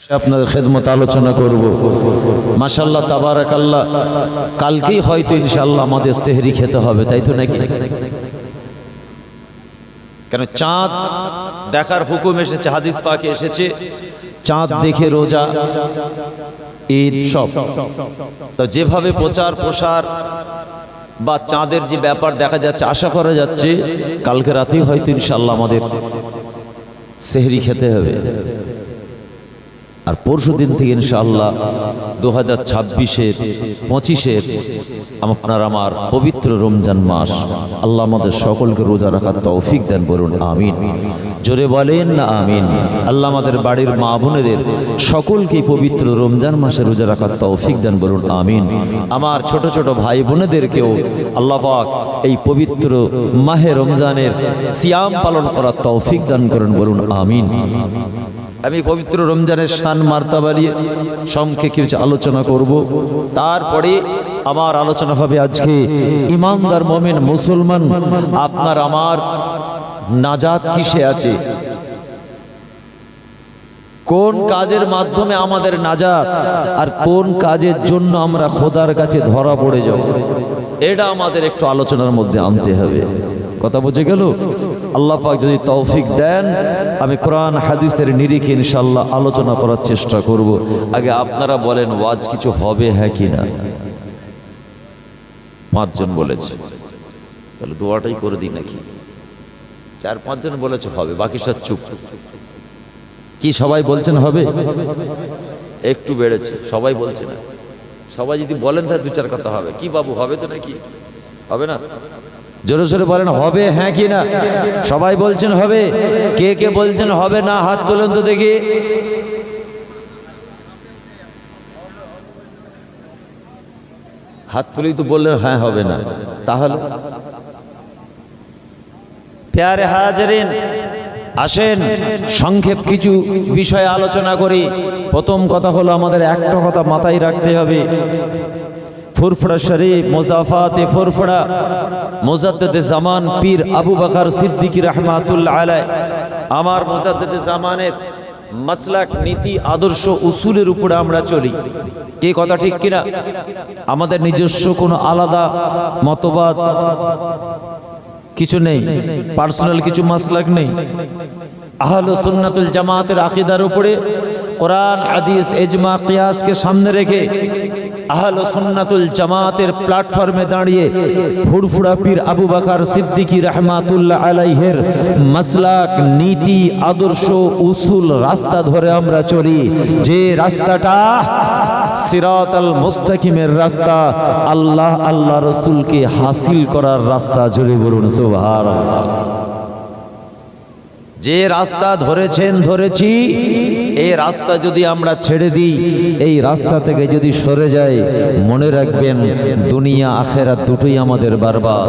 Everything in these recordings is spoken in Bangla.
আপনাদের খেদমত আলোচনা করব। মাশাআল্লাহ তাবারাকাল্লাহ, কালকেই হয়তো ইনশাআল্লাহ আমাদের সেহরি খেতে হবে, তাই তো নাকি? কেন চাঁদ দেখার হুকুম এসেছে, হাদিস পাকে এসেছে চাঁদ দেখে রোজা, ঈদ সব। তো যেভাবে প্রচার প্রসার বা চাঁদের যে ব্যাপার দেখা যাচ্ছে, আশা করা যাচ্ছে কালকে রাতেই হয়তো ইনশাআল্লাহ আমাদের সেহরি খেতে হবে। আর পরশু দিন থেকে ইনশাআল্লাহ 2026-এর 25-এর আপনার আমার পবিত্র রমজান মাস। আল্লাহ আমাদের সকলকে রোজা রাখার তৌফিক দেন, বলুন আমিন। জোরে বলেন না আমিন। আল্লাহ আমাদের বাড়ির মা বোনেদের সকলকে পবিত্র রমজান মাসে রোজা রাখার তৌফিক দেন, বলুন আমিন। আমার ছোট ছোট ভাই বোনেদেরকেও আল্লাহ পাক এই পবিত্র মাহে রমজানের সিয়াম পালন করার তৌফিক দান করেন, বলুন আমিন। আমি পবিত্র রমজানের শান মার্তাবা নিয়ে সংক্ষেপে কিছু আলোচনা করব। তারপরে আমার আলোচনা হবে আজকে ইমানদার মুমিন মুসলমান আপনার আমার নাজাত কিসে আছে, কোন কাজের মাধ্যমে আমাদের নাজাত, আর কোন কাজের জন্য আমরা খোদার কাছে ধরা পড়ে যাব, এটা আমাদের একটু আলোচনার মধ্যে আনতে হবে। কথা বুঝে গেল? আল্লাহ পাক যদি তৌফিক দেন আমি কোরআন হাদিসের নিরিখে ইনশাআল্লাহ আলোচনা করার চেষ্টা করব। আগে আপনারা বলেন ওয়াজ কিছু হবে হ্যাঁ কি না? 5 জন বলেছে, তাহলে দোয়াটাই করে দিই নাকি? 4-5 জন বলেছে হবে, বাকি সব চুপ। কি সবাই বলছেন হবে? একটু বেড়েছে, সবাই বলছে না। সবাই যদি বলেন তাহলে 2-4 কথা হবে। কি বাবু হবে তো নাকি? হবে না? জোরে জোরে বলেন হবে হ্যাঁ কি না? সবাই বলছেন হবে। কে কে বলছেন হবে না হাত তোলেন তো দেখি। হাত তুলেই তো বললেন হ্যাঁ হবে না, তাহলে প্যারে হাজারিন আসেন সংক্ষেপ কিছু বিষয়ে আলোচনা করি। প্রথম কথা হলো আমাদের একটা কথা মাথায় রাখতে হবে, ফুরফুরা শরীফ মুজাফাতে ফুরফুরা মুজাদ্দিদে জামান পীর আবু বকর সিদ্দিকী রাহমাতুল্লাহ আলাইহি আমার মুজাদ্দিদে জামানের মাসলাক নীতি আদর্শ উসুলের উপরে আমরা চলি। কি কথা ঠিক কিনা? আমাদের নিজস্ব কোনো আলাদা মতবাদ কিছু নেই, পার্সোনাল কিছু মাসলাক নেই। আহলে সুন্নাতুল জামাতের আকীদার উপরে কোরআন হাদিস ইজমা কিয়াসকে সামনে রেখে আহলে সুন্নাতুল জামাতের প্ল্যাটফর্মে দাঁড়িয়ে ফুরফুরা পীর আবু বকর সিদ্দিকী রাহমাতুল্লাহ আলাইহির মাসলাক নীতি আদর্শ উসুল রাস্তা ধরে আমরা চলি। যে রাস্তাটা সিরাতাল মুস্তাকিমের রাস্তা, আল্লাহ আল্লাহ রাসূলকে হাসিল করার রাস্তা। জোরে বলুন সুবহানাল্লাহ। যে রাস্তা ধরেছি, এই রাস্তা যদি আমরা ছেড়ে দিই, এই রাস্তা থেকে যদি সরে যাই, মনে রাখবেন দুনিয়া আখেরাত দুটোই আমাদের বরবাদ।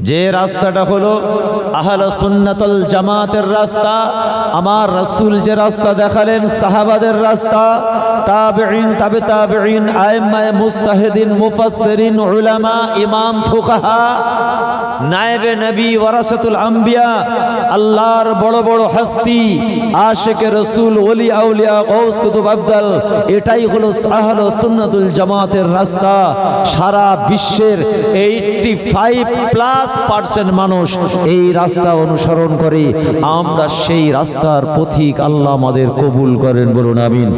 যে রাস্তাটা হলো আহলে সুন্নাতুল জামাতের রাস্তা, আমার রাসূল যে রাস্তা দেখালেন, সাহাবাদের রাস্তা, তাবেঈন তাবে তাবেঈন আইম্মায়ে মুজতাহিদিন মুফাসসিরিন উলামা ইমাম ফুকাহা নায়েবে নবী ওয়ারাসাতুল আম্বিয়া আল্লাহর বড় বড় হস্তি আশিকে রাসূল ওলি আউলিয়া গৌস কুতুব আফদাল, এটাই হলো আহলে সুন্নাতুল জামাতের রাস্তা। সারা বিশ্বের 85% মানুষ এই রাস্তা অনুসরণ করে। আমরা সেই রাস্তার পথিক, আল্লাহ আমাদের কবুল করেন, বলুন আমিন।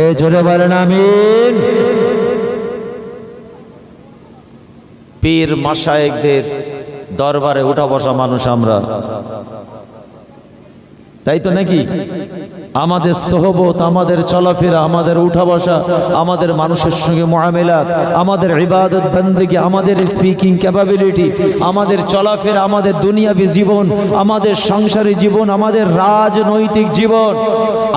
এই জোরে বলেন আমিন। পীর মাশায়েখদের দরবারে উঠা বসা মানুষ আমরা, তাই তো নাকি? আমাদের সোহবত, আমাদের চলাফেরা, আমাদের উঠা বসা, আমাদের মানুষের সঙ্গে মুআমালাত, আমাদের ইবাদত বন্দেগী, আমাদের স্পিকিং ক্যাপাবিলিটি, আমাদের চলাফেরা, আমাদের দুনিয়াবী জীবন, আমাদের সংসারী জীবন, আমাদের রাজনৈতিক জীবন,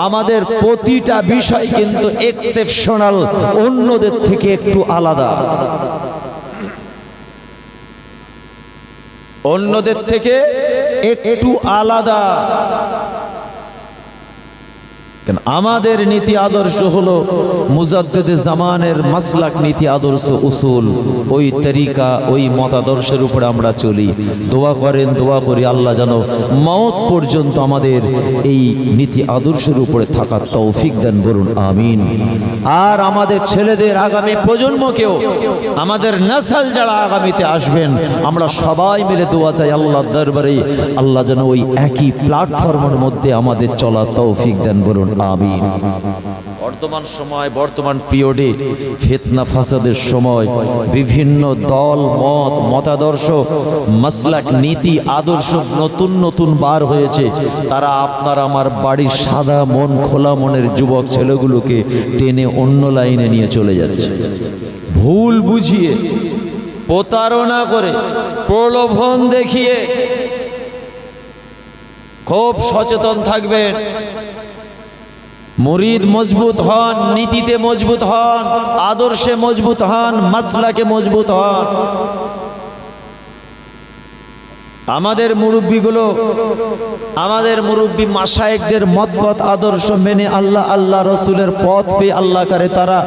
আমাদের প্রতিটা বিষয় কিন্তু এক্সেপশনাল, অন্যদের থেকে একটু আলাদা। অন্যদের থেকে একটু আলাদা। কেন আমাদের নীতি আদর্শ হলো মুজাদ্দিদে জামানের মাসলাক, নীতি আদর্শ, উসুল, ওই তরিকা, ওই মতাদর্শের উপরে আমরা চলি। দোয়া করেন, দোয়া করি আল্লাহ যেন মওত পর্যন্ত আমাদের এই নীতি আদর্শের উপরে থাকার তৌফিক দেন, বলুন আমিন। আর আমাদের ছেলেদের, আগামী প্রজন্মকেও, আমাদের নাসল যারা আগামীতে আসবেন, আমরা সবাই মিলে দোয়া চাই আল্লাহর দরবারে, আল্লাহ যেন ওই একই প্ল্যাটফর্মের মধ্যে আমাদের চলার তৌফিক দেন, বলুন আমিন। বর্তমান সময়, বর্তমান পিরিয়ডে ফিতনা ফাসাদের সময় বিভিন্ন দল মত, মতাদর্শ, মাসলাক, নীতি আদর্শ নতুন নতুন বার হয়েছে। তারা আপনার আমার বাড়ির সাদা মন, খোলা মনের যুবক ছেলেগুলোকে টেনে অন্য লাইনে নিয়ে চলে যাচ্ছে। ভুল বুঝিয়ে, প্রতারণা করে, প্রলোভন দেখিয়ে। খুব সচেতন থাকবেন। মুরিদ মজবুত হন, নীতিতে মজবুত হন, আদর্শে মজবুত হন, মাসলাকে মজবুত হন। আমাদের মুরব্বীগুলো, আমাদের মুরব্বী মাশায়েখদের মতপথ আদর্শ মেনে আল্লাহ রসুলের পথ পেয়ে আল্লাহ করে তারা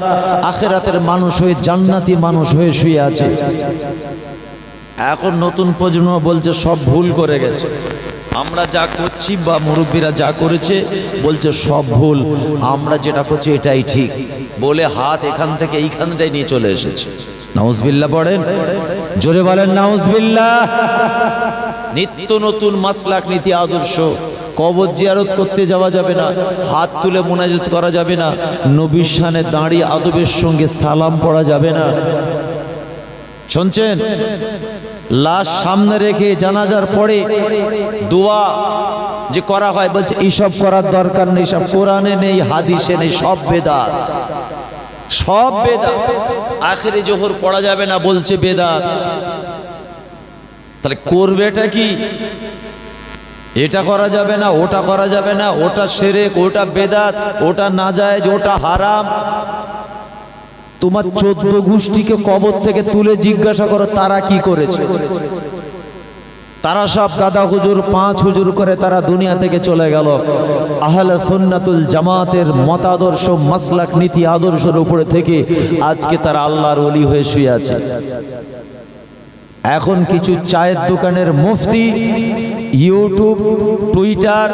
আখিরাতের মানুষ হয়ে, জান্নাতি মানুষ হয়ে শুয়ে আছে। এখন নতুন প্রজন্ম বলছে সব ভুল করে গেছে, আমরা যা করছি বা মুরব্বীরা যা করেছে বলছে সব ভুল, আমরা যেটা করছি এটাই ঠিক বলে হাত এখান থেকে এইখানটাই নিয়ে চলে এসেছে। নাউজুবিল্লাহ পড়েন, জোরে বলেন নাউজুবিল্লাহ। নিত্য নতুন মাসলাক, নীতি আদর্শ। কবর জিয়ারত করতে যাওয়া যাবে না, হাত তুলে মুনাজাত করা যাবে না, নবীর শানে দাঁড়িয়ে আদবের সঙ্গে সালাম পড়া যাবে না। শুনছেন? লাশ সামনে রেখে জানাজার পরে দোয়া যে করা হয়, বলছে এইসব করার দরকার নেই, সব কোরআনে নেই, হাদিসে নেই, সব বেদাত, সব বেদাত। আখিরে জোহর পড়া যাবে না, বলছে বেদাত। তাহলে করবেটা কি? এটা করা যাবে না, ওটা করা যাবে না, ওটা শিরক, ওটা বেদাত, ওটা নাজায়েজ, ওটা হারাম। তোমার 14 গোষ্ঠীকে কবর থেকে তুলে জিজ্ঞাসা করো তারা কি করেছে। তারা সব দাদা হুজুর, 5 হুজুর করে তারা দুনিয়া থেকে চলে গেল। আহলে সুন্নাতুল জামাতের মতাদর্শ, মাসলাক, নীতি আদর্শের উপরে থেকে আজকে তারা আল্লাহর ওলি হয়ে শুয়ে আছে। এখন কিছু চায়ের দোকানের মুফতি, ইউটিউব, টুইটার,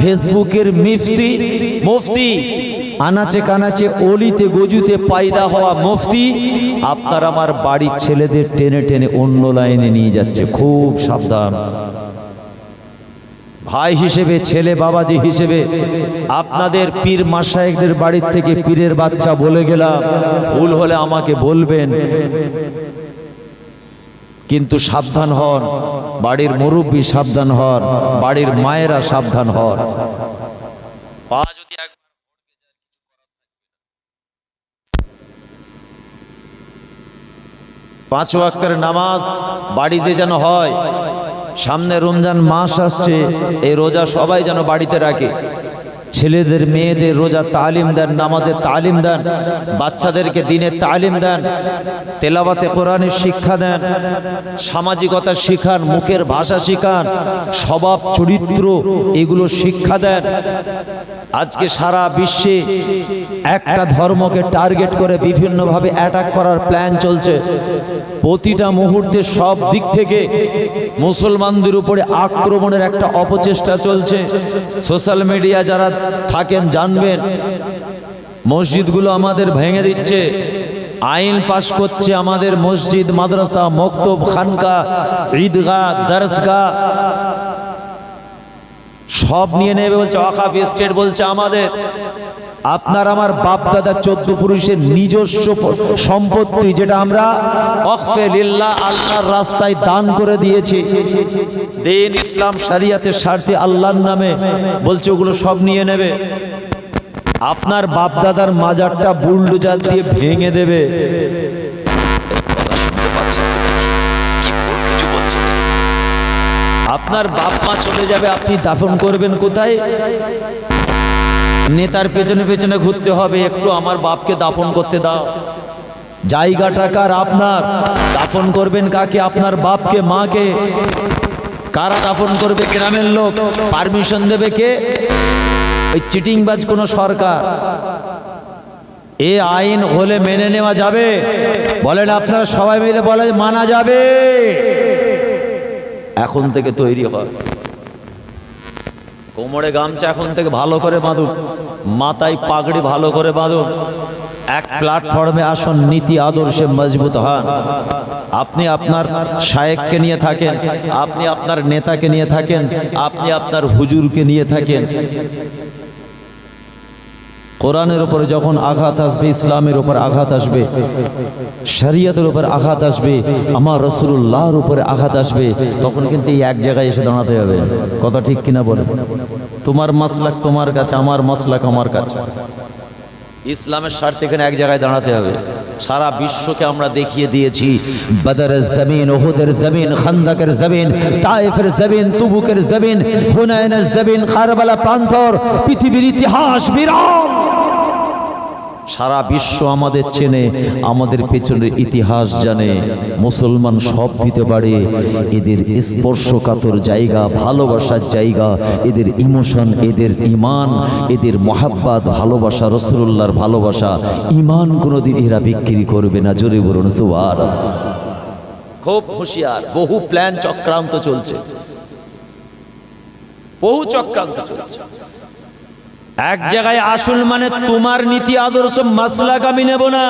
ফেসবুকের মুফতি, আনাচে কানাচে, অলিতে গজুতে পায়দা হওয়া মুফতি আপনার আমার বাড়ির ছেলেদের টেনে টেনে অন্য লাইনে নিয়ে যাচ্ছে। খুব সাবধান। ভাই হিসেবে, ছেলে বাবাজি হিসেবে আপনাদের পীর মাশায়েখদের বাড়ির থেকে পীরের বাচ্চা বলে গেলাম, ভুল হলে আমাকে বলবেন, কিন্তু সাবধান হন। বাড়ির মুরব্বী সাবধান হন, বাড়ির মায়েরা সাবধান হন। পা যদি 5 ওয়াক্তের নামাজ বাড়িতে যেন হয়। সামনে রমজান মাস আসছে, এই রোজা সবাই যেন বাড়িতে রাখে। ছেলেদের মেয়েদের রোজা তালিম দেন, নামাজের তালিম দেন, বাচ্চাদেরকে দিনের তালিম দেন, তেলাওয়াতে কোরআনের শিক্ষা দেন, সামাজিকতা শিখান, মুখের ভাষা শিখান, স্বভাব চরিত্র এগুলো শিক্ষা দেন। আজকে সারা বিশ্বে একটা ধর্মকে টার্গেট করে বিভিন্নভাবে অ্যাটাক করার প্ল্যান চলছে। প্রতিটা মুহূর্তে সব দিক থেকে মুসলমানদের উপরে আক্রমণের একটা অপচেষ্টা চলছে। সোশ্যাল মিডিয়া যারা থাকেন জানবেন, মসজিদগুলো আমাদের ভেঙে দিচ্ছে, আইন পাশ করছে, আমাদের মসজিদ, মাদ্রাসা, মক্তব, খানকা, ঈদগাহ, দরসগাহ সব নিয়ে নেবে বলছে। ওয়াকফ এস্টেট বলছে আমাদের। আপনার আমার বাপ দাদা 14 পুরুষের নিজস্ব সম্পত্তি, যেটা আমরা ওয়াকফে লিল্লাহ, আল্লাহর রাস্তায় দান করে দিয়েছি, দিন ইসলাম শরিয়াতের স্বার্থে আল্লাহর নামে, বলছে ওগুলো সব নিয়ে নেবে। আপনার বাপ দাদার মাজারটা বুলডোজার দিয়ে ভেঙে দেবে। আপনার বাপ মা চলে যাবে, আপনি দাফন করবেন কোথায়? নেতার পেছনে পেছনে ঘুরতে হবে, একটু আমার বাপকে দাফন করতে দাও। জায়গাটা কার? আপনার। দাফন করবেন কাকে? আপনার বাপকে, মাকে। কারা দাফন করবে? গ্রামের লোক। পারমিশন দেবে কে? ওই চিটিংবাজ কোন সরকার এ আইন হলে মেনে নেওয়া যাবে? বলেন আপনারা সবাই মিলে বলে মানা যাবে? এখন থেকে তৈরি হয়, কোমরে গামছা এখন থেকে ভালো করে বাঁধুন, মাথায় পাগড়ি ভালো করে বাঁধুন, এক প্ল্যাটফর্মে আসুন, নীতি আদর্শে মজবুত হন। আপনি আপনার শায়েখকে নিয়ে থাকেন, আপনি আপনার নেতাকে নিয়ে থাকেন, আপনি আপনার হুজুরকে নিয়ে থাকেন। কোরআনের উপরে যখন আঘাত আসবে, ইসলামের উপর আঘাত আসবে, শরীয়তের উপর আঘাত আসবে, আমার রাসূলুল্লাহর উপরে আঘাত আসবে, তখন কিন্তু এই এক জায়গায় এসে দাঁড়াতে হবে। কথা ঠিক কিনা বলেন? তোমার মাসলাক তোমার কাছে, আমার মাসলাক আমার কাছে, ইসলামের স্বার্থে এখানে এক জায়গায় দাঁড়াতে হবে। সারা বিশ্বকে আমরা দেখিয়ে দিয়েছি, বদরের জমিন, উহুদের জমিন, খান্দাকের জমিন, তায়েফের জমিন, তুবুকের জমিন, হুনাইনের জমিন, কারবালা প্রান্তর, পৃথিবীর ইতিহাস বিরাট। সারা বিশ্ব আমাদের চেনে, আমাদের পেছনের ইতিহাস জানে। মুসলমান সব দিতে পারে, এদের স্পর্শকাতর জায়গা, ভালোবাসার জায়গা, এদের ইমোশন, এদের ইমান, এদের মহাব্বত, ভালোবাসা, রাসূলুল্লাহর ভালোবাসা, ইমান কোনোদিন এরা বিক্রি করবে না। জোরে বলুন সুবহানাল্লাহ। খুব হুঁশিয়ার, বহু প্ল্যান চক্রান্ত চলছে, বহু চক্রান্ত চলছে। এক জায়গায় আসল মানে তোমার নীতি আদর্শ মাসলাক আমি নেব না।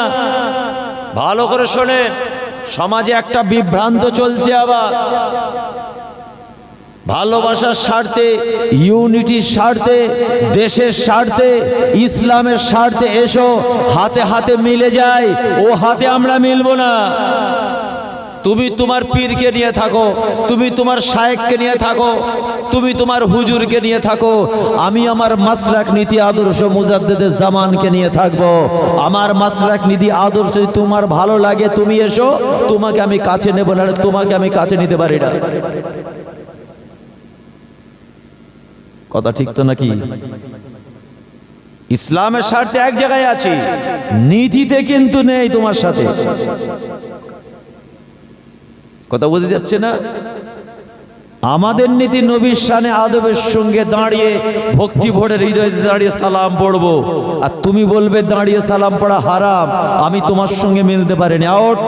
ভালো করে শোনেন, সমাজে একটা বিভ্রান্ত চলছে। আবার ভালোবাসার স্বার্থে, ইউনিটির স্বার্থে, দেশের স্বার্থে, ইসলামের স্বার্থে এসো, হাতে হাতে মিলে যায়, ও হাতে আমরা মিলবো না। তুমি তোমার পীরকে নিয়ে থাকো, তুমি তোমার শায়েখকে নিয়ে থাকো, তুমি তোমার হুজুরকে নিয়ে থাকো, আমি আমার মাসলাক নীতি আদর্শ মুজাদ্দেদে জামানকে নিয়ে থাকবো। আমার মাসলাক নীতি আদর্শ তোমার ভালো লাগে তুমি এসো, তোমাকে আমি কাছে নেব না, তোমাকে আমি কাছে নিতে পারি না। কথা ঠিক তো নাকি? ইসলামের স্বার্থে এক জায়গায় আছি, নীতিতে কিন্তু নেই তোমার সাথে। কথা বুঝে যাচ্ছে না? আমাদের নীতি নবীর শানে আদবের সঙ্গে দাঁড়িয়ে, ভক্তি ভরে হৃদয়ে দাঁড়িয়ে সালাম পড়বো, আর তুমি বলবে দাঁড়িয়ে সালাম পড়া হারাম, আমি তোমার সঙ্গে মিলতে পারিনি। আউট।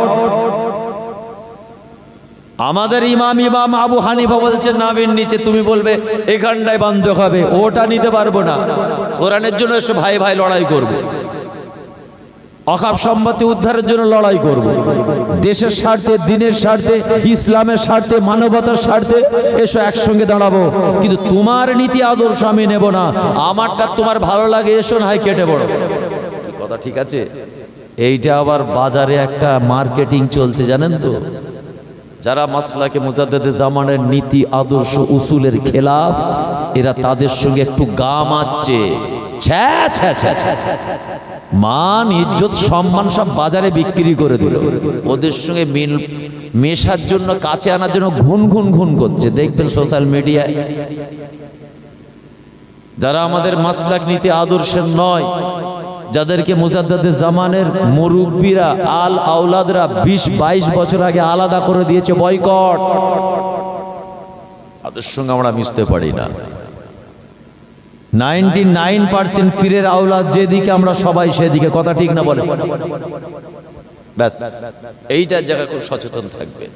আমাদের ইমাম আবু হানিফা বলছে নাভির নিচে, তুমি বলবে এখানটায় বাঁধতে হবে, ওটা নিতে পারবো না। কোরআনের জন্য এসে ভাই ভাই লড়াই করবো, অকাপ সম্পত্তি উদ্ধারের জন্য লড়াই করব, দেশের স্বার্থে, দিনের স্বার্থে, ইসলামের স্বার্থে, মানবতার স্বার্থে এসো একসঙ্গে দাঁড়াবো। কিন্তু তোমার নীতি আদর্শ আমি নেব না, আমারটা তোমার ভালো লাগে, এসো না হয় কেটে পড়ো। কথা ঠিক আছে? এইটা আবার বাজারে একটা মার্কেটিং চলছে, জানেন তো? যারা মাসলাকে মুজাদ্দেদে জামানের নীতি আদর্শ উসুলের খেলাফ, এরা তাদের সঙ্গে একটু গা মারছে। মান, ইজ্জত, সম্মান সব বাজারে বিক্রি করে দিল। ওদের সঙ্গে মেশার জন্য, কাছে আনার জন্য ঘুন ঘুন ঘুন করছে। দেখবেন সোশ্যাল মিডিয়ায় যারা আমাদের মাসলাক নীতি আদর্শের নয়, যাদেরকে মুজাদ্দেদে জামানের মুরব্বীরা, আল আওলাদরা 20-22 বছর আগে আলাদা করে দিয়েছে, বয়কট। তাদের সঙ্গে আমরা মিশতে পারি না। 99% পীরের আওলাদ যেদিকে, আমরা সবাই সেদিকে। কথা ঠিক না বলে? ব্যাস, এইটার জায়গায় খুব সচেতন থাকবে।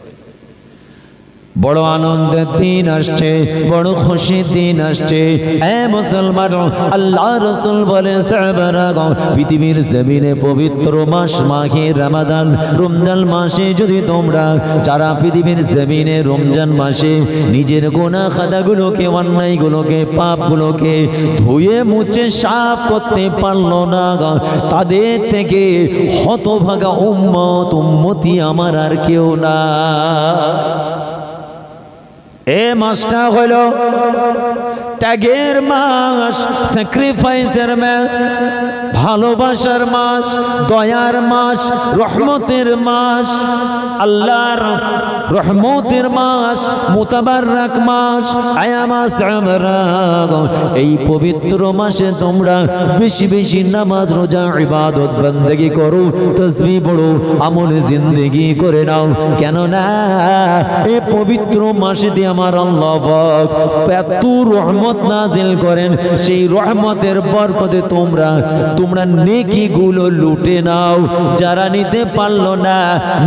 বড় আনন্দের দিন আসছে, বড় খুশির দিন আসছে। এ মুসলমান, আল্লাহ রাসূল বলেন সাহাবারা, পৃথিবীর জমিনে পবিত্র মাস মাহে রমাদান, রমজান মাসে যদি তোমরা যারা পৃথিবীর জমিনে রমজান মাসে নিজের গুনাহ খাতাগুলোকে, অন্যায়গুলোকে, পাপগুলোকে ধুয়ে মুছে সাফ করতে পারলো না, তাদের থেকে হতভাগা উম্মতি আমার আর কেউ না। এ মাসটা হলো ত্যাগের মাস, স্যাক্রিফাইসের মাস, ভালোবাসার মাস, দয়ার মাস, রহমতের মাস, আল্লাহর রহমতের মাস, মুতাবাররাক মাস। আয়া মাস আমরা এই পবিত্র মাসে তোমরা বেশি বেশি নামাজ, রোজা, ইবাদত, বন্দেগী করো, তাসবিহ পড়ো, আমল জিন্দেগি করে নাও। কেননা এই পবিত্র মাসে দিয়ে আমার আল্লাহ পাক এত রহমত রহমত নাজিল করেন, সেই রহমতের বরকতে তোমরা নেকিগুলো লুটে নাও। যারা নিতে পারলো না,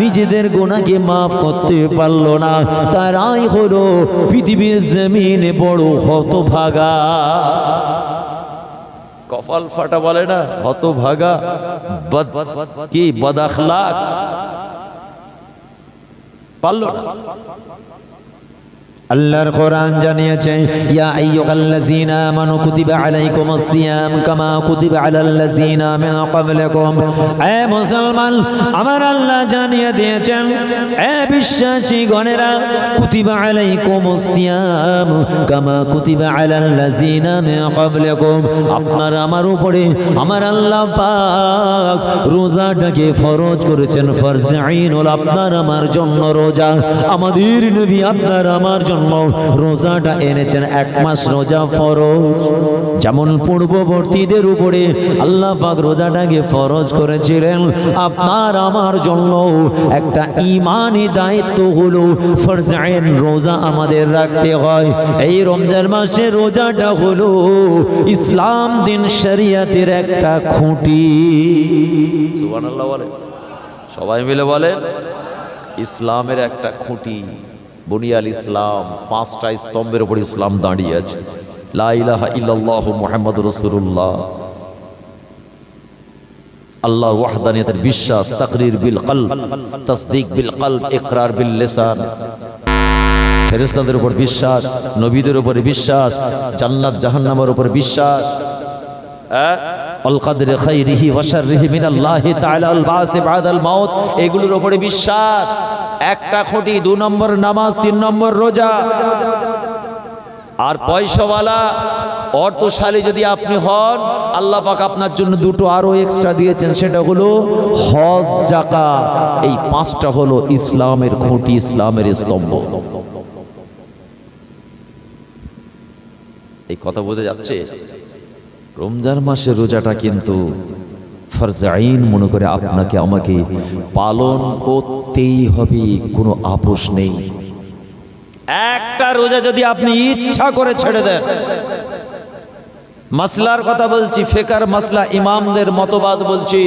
নিজেদের গুনাহকে মাফ করতে পারলো না, তারাই হলো পৃথিবীর জমিনে বড় হতভাগা। কপাল ফাটা বলে না, হতভাগা, কি বদআখলাক, পারলো না। আল্লাহর কোরআন জানিয়েছে, ইয়া আইয়ুহাল্লাযীনা আমানু কুতিবা আলাইকুমুস সিয়াম কামা কুতিবা আলাল্লাযীনা মিন ক্বাবলিকুম। হে মুসলমান, আমার আল্লাহ জানিয়ে দিয়েছেন, হে বিশ্বাসী গণেরা, কুতিবা আলাইকুমুস সিয়াম কামা কুতিবা আলাল্লাযীনা মিন ক্বাবলিকুম। আপনার আমার উপরে আমার আল্লাহ পাক রোজাটাকে ফরজ করেছেন। ফরজ আইন হলো আপনার আমার জন্য রোজা। আমাদের নবী আপনার আমার জন্য রোজাটা এনেছেন, 1 মাস রোজা ফরজ। যেমন পূর্ববর্তীদের উপরে আল্লাহ পাক রোজাটাকে ফরজ করেছিলেন, আপনার আমার জন্য একটা ঈমানি দায়িত্ব হলো ফরজ আইন, রোজা আমাদের রাখতে হয়। এই রমজান মাসে রোজাটা হলো ইসলাম দিন শরিয়াতের একটা খুঁটি। সুবহানাল্লাহ বলে, সবাই মিলে বলেন, ইসলামের একটা খুঁটি। বুনিয়াল ইসলাম, 5টা স্তম্ভের উপর ইসলাম দাঁড়িয়ে আছে। লা ইলাহা ইল্লাল্লাহু মুহাম্মাদুর রাসূলুল্লাহ, আল্লাহর ওয়াহদানিয়তের বিশ্বাস, তাকরীর বিল কলব, তাসদীক বিল কলব, ইকরার বিল লিসান। ফেরেশতাদের উপর বিশ্বাস, নবীদের উপর বিশ্বাস, জান্নাত জাহান্নামের উপর বিশ্বাস, আল কদরে খাইরিহি ওয়া শাররিহি মিনাল্লাহি তাআলা, আল বাস বাদাল মাউত, এগুলোর উপরে বিশ্বাস। একটা খুঁটি, 2 নম্বর নামাজ, 3 নম্বর রোজা। আর পয়সাওয়ালা অর্থশালী যদি আপনি হন, আল্লাহ পাক আপনার জন্য 2টো আরো এক্সট্রা দিয়েছেন, সেটা হলো হজ, যাকাত। এই 5টা হলো ইসলামের খুঁটি, ইসলামের স্তম্ভ। এই কথা বোঝা যাচ্ছে? রমজান মাসের রোজাটা কিন্তু ফরজ আইন মনে করে আপনাকে আমাকে পালন করতেই হবে, কোনো আপোষ নেই। একটা রোজা যদি আপনি ইচ্ছা করে ছেড়ে দেন, মাসলার কথা বলছি, ফিকর মাসলা, ইমামদের মতবাদ বলছি,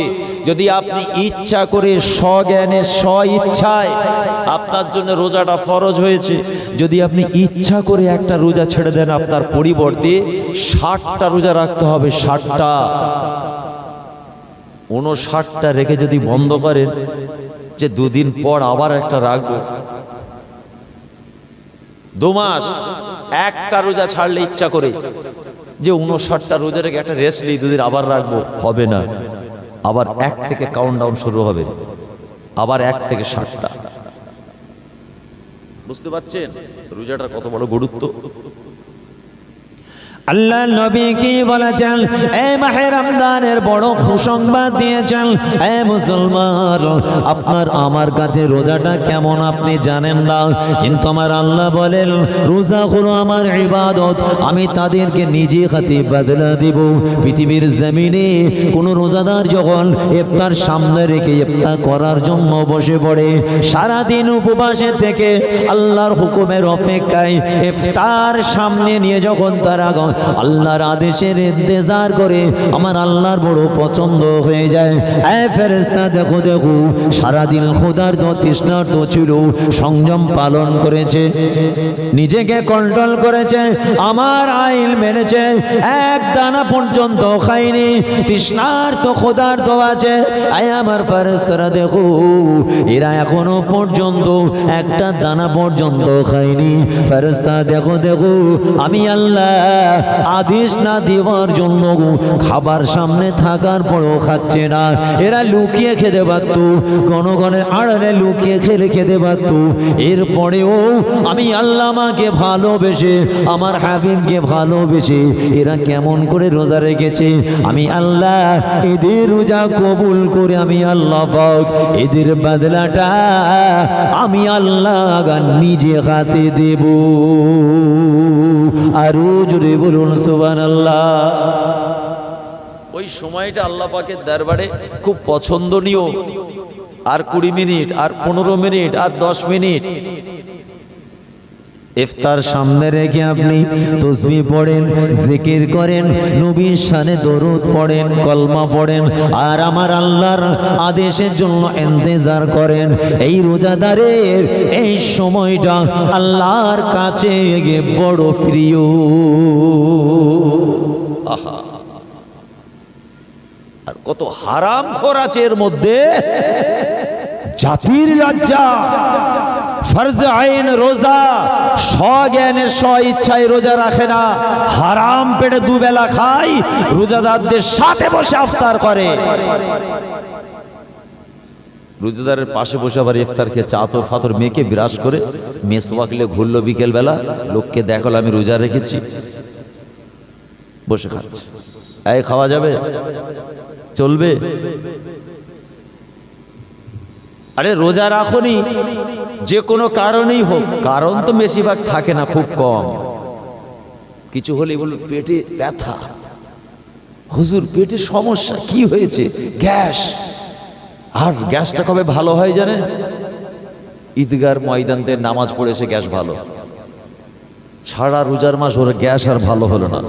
যদি আপনি ইচ্ছা করে স্বজ্ঞানে স্বইচ্ছায় আপনার জন্য রোজাটা ফরজ হয়েছে, যদি আপনি ইচ্ছা করে একটা রোজা ছেড়ে দেন, আপনার পরিবর্তে 60টা রোজা রাখতে হবে। 60টা, 59টা রেখে যদি বন্ধ করেন যে 2 দিন পর আবার একটা রাখবো, 2 মাস একটা রোজা ছাড়লে ইচ্ছা করে যে 59টা রোজা রেখে একটা রেস্ট নিই, 2 দিন আবার রাখবো, হবে না। আবার 1 থেকে কাউন্টডাউন শুরু হবে, আবার 1 থেকে 60টা। বুঝতে পারছেন রোজাটার কত বড় গুরুত্ব? আল্লাহ নবী কি বলেছেন? এই মাহে রমজানের বড় সুসংবাদ দিয়েছেন। এই মুসলমান, আপনার আমার কাছে রোজাটা কেমন আপনি জানেন না, কিন্তু আমার আল্লাহ বলেন, রোজা হলো আমার ইবাদত, আমি তাদেরকে নিজে হাতে বদলা দেব। পৃথিবীর জমিনে কোন রোজাদার যখন ইফতার সামনে রেখে ইফতার করার জন্য বসে পড়ে, সারাদিন উপবাসে থেকে আল্লাহর হুকুমের অপেক্ষায় ইফতার সামনে নিয়ে যখন তারা আল্লাহর আদেশের ইন্তজার করে, আমার আল্লাহর বড় পছন্দ হয়ে যায়। এ ফেরেশতা, দেখো দেখো, সারাদিন ক্ষুধার্ত তৃষ্ণার্ত ছিল, সংযম পালন করেছে, নিজেকে কন্ট্রোল করেছে, আমার আইন মেনেছে, 1 দানা পর্যন্ত খায়নি, তৃষ্ণার্ত ক্ষুধার্ত আছে। আয় আমার ফেরেশতারা, দেখো, এরা এখনো পর্যন্ত 1টা দানা পর্যন্ত খায়নি। ফেরেশতা, দেখো দেখো, আমি আল্লাহ আদেশ না দেওয়ার জন্য খাবার সামনে থাকার পরও খাচ্ছে না। এরা লুকিয়ে খেতে পারত, গণগণের আড়ালে লুকিয়ে খেতে পারত। এরপরেও আমি আল্লাহ আমাকে ভালোবেসে, আমার হাবিবকে ভালোবেসে এরা কেমন করে রোজা রেখেছে, আমি আল্লাহ এদের রোজা কবুল করে আমি আল্লাহ পাক এদের বদলাটা আমি আল্লাহ নিজে হাতে দেব। আরো জোরে বলুন সুবহানাল্লাহ। ওই সময়টা আল্লাহ পাকের দরবারে খুব পছন্দনীয়। আর 20 মিনিট, আর 15 মিনিট, আর 10 মিনিট, ইফতার সামনে রেখে আপনি তাসবিহ পড়েন, জিকির করেন, নবীর শানে দরুদ পড়েন, কলমা পড়েন, আর আমার আল্লাহর আদেশের জন্য ইন্তজার করেন। এই রোজাদারের এই সময়টা আল্লাহর কাছে বড় প্রিয়। আহা, আর কত হারাম খোর আছে এর মধ্যে। জাতির লজ্জা, ফরজ আইন রোজা, স্বজ্ঞানের স্ব ইচ্ছায় রোজা রাখে না, হারাম পেটে দুবেলা খায়, রোজাদারদের সাথে বসে ইফতার করে। রোজাদারের পাশে বসে আবার ইফতার খেয়ে চাতর ফাতর মেখে বিরাজ করে মেসওয়াকলে ঘুরলো বিকেল বেলা, লোককে দেখালো আমি রোজা রেখেছি, বসে খাচ্ছে। এই খাওয়া যাবে? চলবে? আরে রোজা রাখুনি, যে কোনো কারণেই হোক, কারণ তো বেশিরভাগ থাকে না, খুব কম। কিছু হলেই বলুন পেটে ব্যথা, হুজুর পেটে সমস্যা, কি হয়েছে? গ্যাস। আর গ্যাসটা কবে ভালো হয় জানেন? ঈদগার ময়দানতে নামাজ পড়েছে গ্যাস ভালো। সারা রোজার মাস ওর গ্যাস আর ভালো হলো না।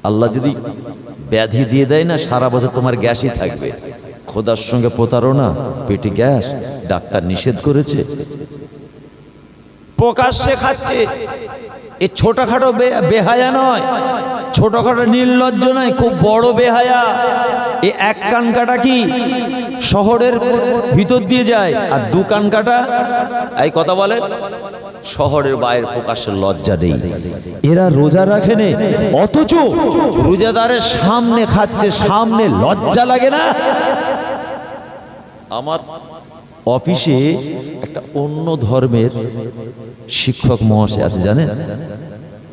আল্লাহ যদি ব্যাধি দিয়ে দেয় না, সারা বছর তোমার গ্যাসই থাকবে। খোদার সঙ্গে প্রতারণা, পেটে গ্যাস, ডাক্তার নিষেধ করেছে, প্রকাশ্যে খাচ্ছে। এ ছোটখাটো বেহায়া নয়, ছোটখাটো নির্লজ্জ নয়, খুব বড় বেহায়া। এ এক কান কাটা কি শহরের ভিতর দিয়ে যায়, আর দু কান কাটা এই কথা বলে শহরের বাইরে, প্রকাশ্যে লজ্জা নেই। এরা রোজা রাখে না, অথচ রোজাদারের সামনে খাচ্ছে, সামনে লজ্জা লাগে না? আমার অফিসে একটা অন্য ধর্মের শিক্ষক মহাশয় আছে জানেন,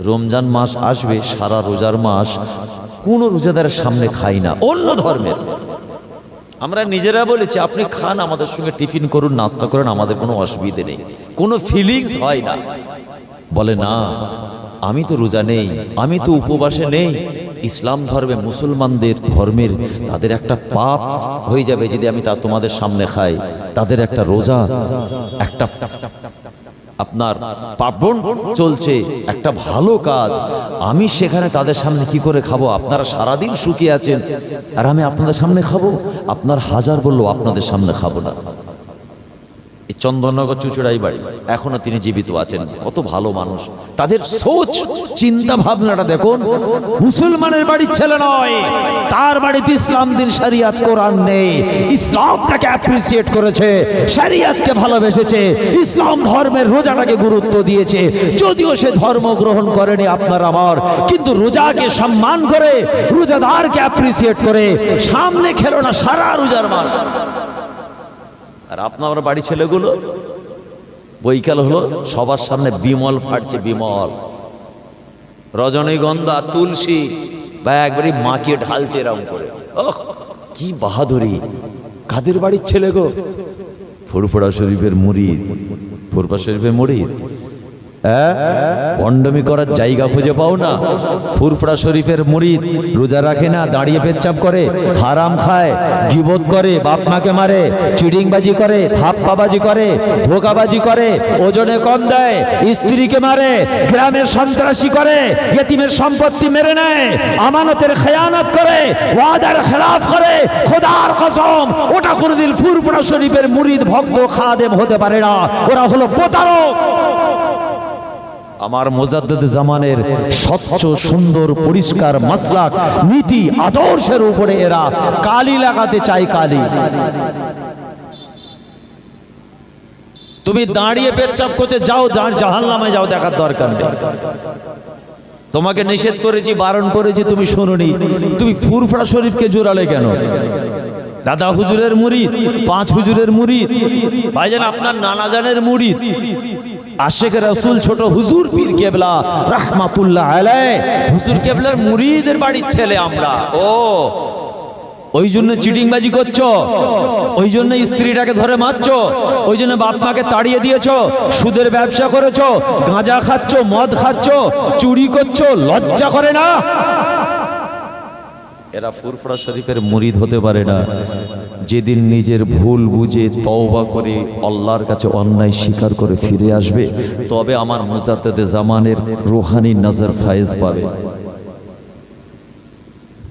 রমজান মাস আসবে, সারা রোজার মাস কোনো রোজাদারের সামনে খাই না, অন্য ধর্মের। আমরা নিজেরা বলেছি আপনি খান, আমাদের সঙ্গে টিফিন করুন, নাস্তা করেন, আমাদের কোনো অসুবিধে নেই, কোনো ফিলিংস হয় না। বলে না, আমি তো রোজা নেই, আমি তো উপবাসে নেই। ইসলাম ধর্মে, মুসলমানদের ধর্মের তাদের একটা পাপ হয়ে যাবে যদি আমি তা তোমাদের সামনে খাই। তাদের একটা রোজা, একটা আপনার পার্বণ চলছে, একটা ভালো কাজ, আমি সেখানে তাদের সামনে কি করে খাবো? আপনারা সারাদিন শুকিয়ে আছেন আর আমি আপনাদের সামনে খাবো? আপনার হাজার বললো আপনাদের সামনে খাবো না। এই চন্দননগর চুচুড়াই বাড়ি, এখনো তিনি জীবিত আছেন, কত ভালো মানুষ। তাদের সোচ, চিন্তা ভাবনাটা দেখুন। মুসলমানের বাড়ির ছেলে নয়, তার বাড়িতে ইসলাম দিন, শরিয়াত কোরআন নেই, ইসলামটাকে অ্যাপ্রিসিয়েট করেছে, শরিয়াতকে ভালোবেসেছে, ইসলাম ধর্মের রোজাটাকে গুরুত্ব দিয়েছে। যদিও সে ধর্ম গ্রহণ করেনি আপনার আমার, কিন্তু রোজাকে সম্মান করে, রোজাদারকে অ্যাপ্রিসিয়েট করে সামনে খেলো না সারা রোজার মাস। আর আপনার বাড়ি ছেলেগুলো বৈকাল হলো সবার সামনে বিমল ফাটছে, বিমল, রজনীগন্ধা, তুলসী বা একবারই মাকে ঢালছে এরকম করে। ওহ কি বাহাদুরি! কাদের বাড়ির ছেলে গো? ফুরফুরা শরীফের মুরিদ, ফুরফুরা শরীফের মুরিদ। ভণ্ডমি করার জায়গা খুঁজে পাও না? ফুরফুরা শরীফের মুরিদ, রোজা রাখে না, দাঁড়িয়ে পেচ্ছাপ করে, হারাম খায়, গীবত করে, বাপ মাকে মারে, চিটিংবাজি করে, ধাপ্পাবাজি করে, ধোকাবাজি করে, ওজনে কম দেয়, স্ত্রীকে মারে, গ্রামের সন্ত্রাসী করে, ইয়েতিমের সম্পত্তি মেরে নেয়, আমানতের খেয়ানত করে, ওয়াদার খেলাফ করে। খোদার কসম, ওটা কোনদিন ফুরফুরা শরীফের মুরিদ, ভক্ত, খাদেম হতে পারে না, ওরা হলো প্রতারক। আমার মুজাদ্দিদ জামানের স্বচ্ছ, সুন্দর, পরিষ্কার মাসলাক, নীতি, আদর্শের উপরে এরা কালি লাগাতে চায়, কালি। তুমি দাঁড়িয়ে পেচ্ছাপ করছে, যাও জাহান্নামে যাও, দেখার দরকার নেই। তোমাকে নিষেধ করেছি, বারণ করেছি, তুমি শোনোনি, তুমি ফুরফুরা শরীফকে জোরালে কেন? দাদা হুজুরের মুরিদ, পাঁচ হুজুরের মুরিদ, ভাইজান আপনার নানা জানের মুরিদ, আশেক রাসূল ছোট হুজুর পীর কেবলা রাহমাতুল্লাহ আলাইহি, হুজুর কেবলার মুরিদের বাড়ির ছেলে আমরা। ও ওই জন্য চিটিংবাজি করছো, ওই জন্য স্ত্রীটাকে ধরে মারছো, ওই জন্য বাপ মাকে তাড়িয়ে দিয়েছো, সুদের ব্যবসা করেছো, গাঁজা খাচ্ছো, মদ খাচ্ছো, চুরি করছো, লজ্জা করে না? এরা ফুরফুরা শরীফের মুরিদ হতে পারে না যেদিন নিজের ভুল বুঝে তওবা করে আল্লাহর কাছে অন্যায় স্বীকার করে ফিরে আসবে, তবে আমার মুজাদ্দেদে জামানের রুহানি নজর ফায়েজ পাবে।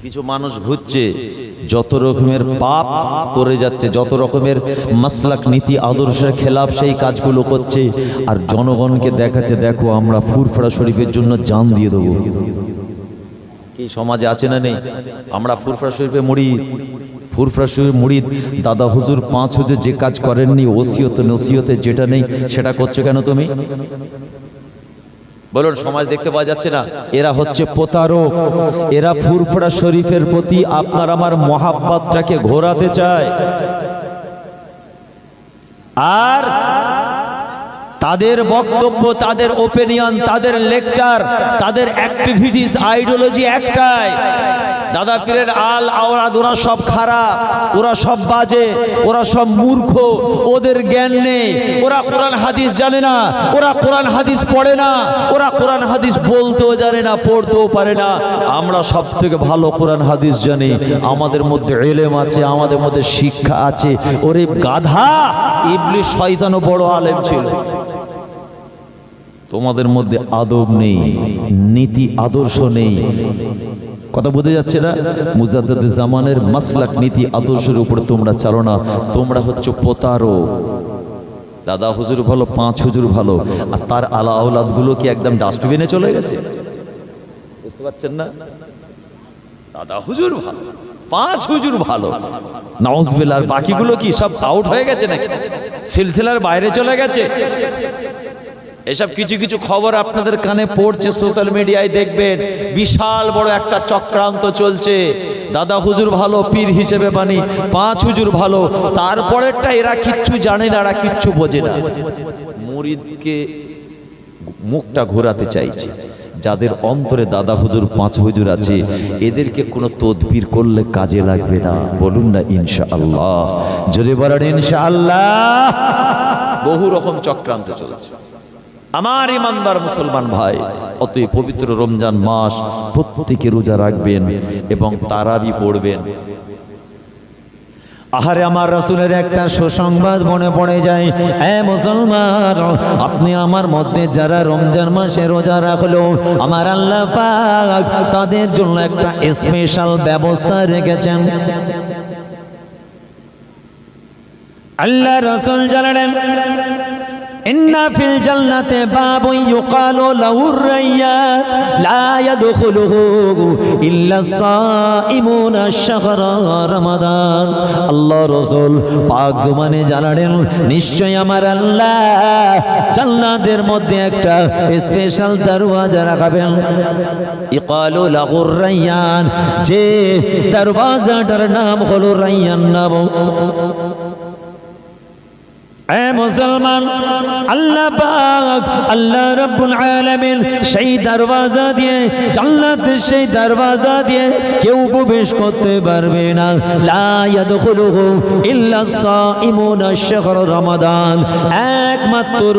কিছু মানুষ ঘুরছে, যত রকমের পাপ করে যাচ্ছে, যত রকমের মাসলাক নীতি আদর্শের খেলাফ সেই কাজগুলো করছে, আর জনগণকে দেখাচ্ছে দেখো আমরা ফুরফুরা শরীফের জন্য জান দিয়ে দেবো। কি সমাজে আছে না নেই? আমরা ফুরফুরা শরীফে মুরিদ, ফুরফুরা শরীফ মুরিদ। দাদা হুজুর 5 হুজুর যে কাজ করেননি, ওসিয়ত নসিয়তে যেটা নেই সেটা করছো কেন তুমি? বলুন, সমাজ দেখতে পাওয়া যাচ্ছে না? এরা হচ্ছে প্রতারক। এরা ফুরফুরা শরীফের প্রতি আপনার আমার মহাব্বতটাকে ঘোরাতে চায়, আর তাদের বক্তব্য, তাদের ওপিনিয়ন, তাদের লেকচার, তাদের অ্যাক্টিভিটিস, আইডিওলজি একটাই, দাদা পীরের আল আওলাদ ওরা সব খারাপ, ওরা সব বাজে, ওরা সব মূর্খ, ওদের জ্ঞান নেই, ওরা কোরআন হাদিস জানে না, ওরা কোরআন হাদিস পড়ে না, ওরা কোরআন হাদিস বলতেও জানে না, পড়তেও পারে না। আমরা সব থেকে ভালো কোরআন হাদিস জানি, আমাদের মধ্যে ইলম আছে, আমাদের মধ্যে শিক্ষা আছে। ওরে গাধা, ইবলিস শয়তানও বড় আলেম ছিল। তোমাদের মধ্যে আদব নেই, নীতি আদর্শ নেই। কথা বোঝা যাচ্ছে না? মুজাদ্দেদে জামানের মাসলাক নীতি আদর্শের উপর তোমরা চালো না, তোমরা হচ্ছে প্রতারক। দাদা হুজুর ভালো, 5 হুজুর ভালো, আর তার আলা আওলাদ গুলো কি একদম ডাস্টবিনে চলে গেছে? বুঝতে পারছেন না? দাদা হুজুর ভালো, 5 হুজুর ভালো, নাউজুবিল্লাহ, আর বাকিগুলো কি সব আউট হয়ে গেছে নাকি? সিলসিলার বাইরে চলে গেছে? এসব কিছু কিছু খবর আপনাদের কানে পড়ছে, সোশ্যাল মিডিয়ায় দেখবেন বিশাল বড় একটা চক্রান্ত চলছে। দাদা হুজুর ভালো, পীর হিসেবে মানি, 5 হুজুর ভালো, তারপরেরটা এরা কিচ্ছু জানে না, এরা কিচ্ছু বোঝে না। মুরিদকে মুখটা ঘোরাতে চাইছে। যাদের অন্তরে দাদা হুজুর 5 হুজুর আছে, এদেরকে কোনো তদবির করলে কাজে লাগবে না। বলুন না ইনশাআল্লাহ, যদি বলেন ইনশাআল্লাহ। বহু রকম চক্রান্ত চলছে আমার ইমানদার মুসলমান ভাই। অতএব পবিত্র রমজান মাস প্রত্যেকে রোজা রাখবেন এবং তারাবি পড়বেন। আহারে, আমার রাসূলের একটা সুসংবাদ মনে পড়ে যায়। এ মুসলমান, আপনি আমার মধ্যে যারা রমজান মাসে রোজা রাখলো, আমার আল্লাহ পাক তাদের জন্য একটা স্পেশাল ব্যবস্থা রেখেছেন। আল্লাহ রাসূল জানালেন, ইন্না ফিল জান্নাতি বাবুন ইউকালু লাহুর রায়্যান লা ইয়াদখুলুহু ইল্লা সাইমুনা শাহরা রমাদান। আল্লাহ রাসূল পাক জুমানে জানালেন, নিশ্চয় আমার আল্লাহ জান্নাতের মধ্যে একটা স্পেশাল দরওয়াজা রাখবেন। ইউকালু লাহুর রায়্যান, যে দরওয়াজাটার নাম হলো রায়্যান নাম। এ মুসলমান, আল্লাহ পাক, আল্লাহ রাব্বুল আলামিন সেই দরওয়াজা দিয়ে, জান্নাতের সেই দরওয়াজা দিয়ে কেউ প্রবেশ করতে পারবে না। লা ইয়াদখুলুহু ইল্লা সাইমুনা শাহর রমাদান, একমাত্র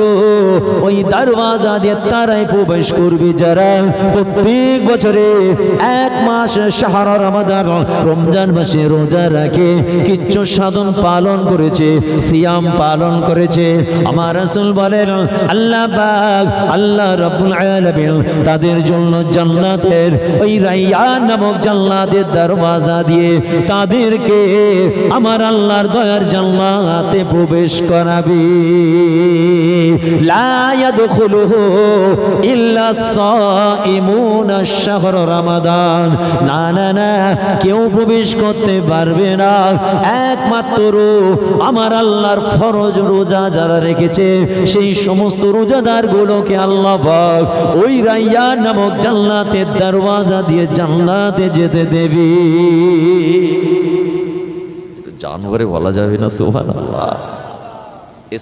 ওই দরওয়াজা দিয়ে তারাই প্রবেশ করবে যারা প্রত্যেক বছরে 1 মাস শাহর রমাদান, রমজান মাসে রোজা রাখে, কিচ্ছু সাধন পালন করেছে, সিয়াম পালন করেছে। আমার রাসূল বলেন, আল্লাহ পাক, আল্লাহ রাব্বুল আলামিন তাদের জন্য জান্নাতের ওই রায়্যান নামক জান্নাতের দরওয়াজা দিয়ে তাদেরকে আমার আল্লাহর দয়ার জান্নাতে প্রবেশ করাবে। লা ইয়াদখুলুহু ইল্লা সাইমুনা শাহর রমাদান, না না না, কেউ প্রবেশ করতে পারবে না, একমাত্র আমার আল্লাহর ফরজ রোজা যারা রেখেছে সেই সমস্ত রোজাদার গুলোকে আল্লাহ পাক ওই রায়্যান নামক জান্নাতের দরওয়াজা দিয়ে জান্নাতে যেতে দেবে। জানুয়ারে বলা যাবে না সুবহানাল্লাহ।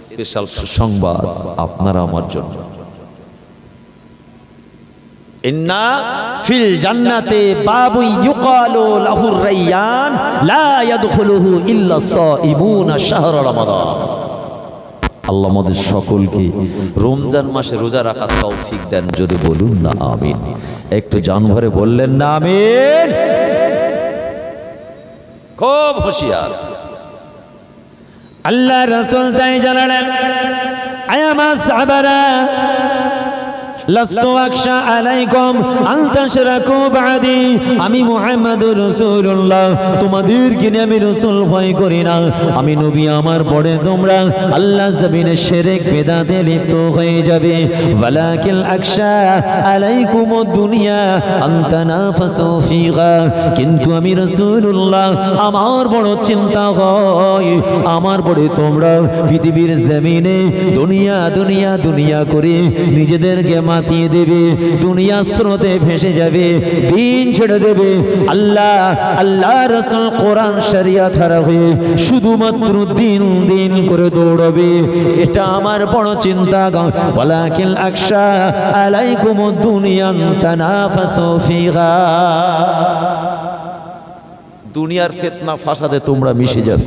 স্পেশাল সুসংবাদ আপনারা আমার জন্য। ইন্না ফিল জান্নাতি বাবুন ইউকালু লাহুর রায়্যান লা ইয়াদখুলুহু ইল্লা সাইমুনা শাহর রমাদান। আল্লাহ আমাদের সকলকে রমজান মাসে রোজা রাখার তৌফিক দেন, যদি বলুন না আমিন। একটু জান ভরে বললেন না আমিন। খুব হুঁশিয়ার। আল্লাহ রাসূল তাই জানালেন, আয়ামা সাহাবারা লাস্তু আকশা আলাইকুম আন তাশরাকু বাদি। আমি মুহাম্মদুর রাসূলুল্লাহ, তোমাদেরকে নিয়ে আমি রাসূল ভয় করি না। আমি নবী, আমার পরে তোমরা আল্লাহ জমিনে শিরক বিদআতে লিপ্ত হয়ে যাবে। ওয়ালাকিন আকশা আলাইকুমুদ দুনিয়া আন তানাফাসু ফিহা। কিন্তু আমি রাসূলুল্লাহ, আমার বড় চিন্তা হয়, আমার পরে তোমরা পৃথিবীর জমিনে দুনিয়া দুনিয়া দুনিয়া করে নিজেদেরকে মাতিয়ে দেবে, দুনিয়া স্রোতে ভেসে যাবে, দিন ছেড়ে দেবে। আল্লাহ আল্লাহ রাসূল কোরআন শরিয়াত হারা হয়ে শুধুমাত্র দিন দিন করে দৌড়াবে। এটা আমার বড় চিন্তা। ওয়ালাকিন আকশা আলাইকুমুদ দুনিয়া তানাফাসু ফিহা। দুনিয়ার ফিতনা ফাসাদে তোমরা মিশে যাবে,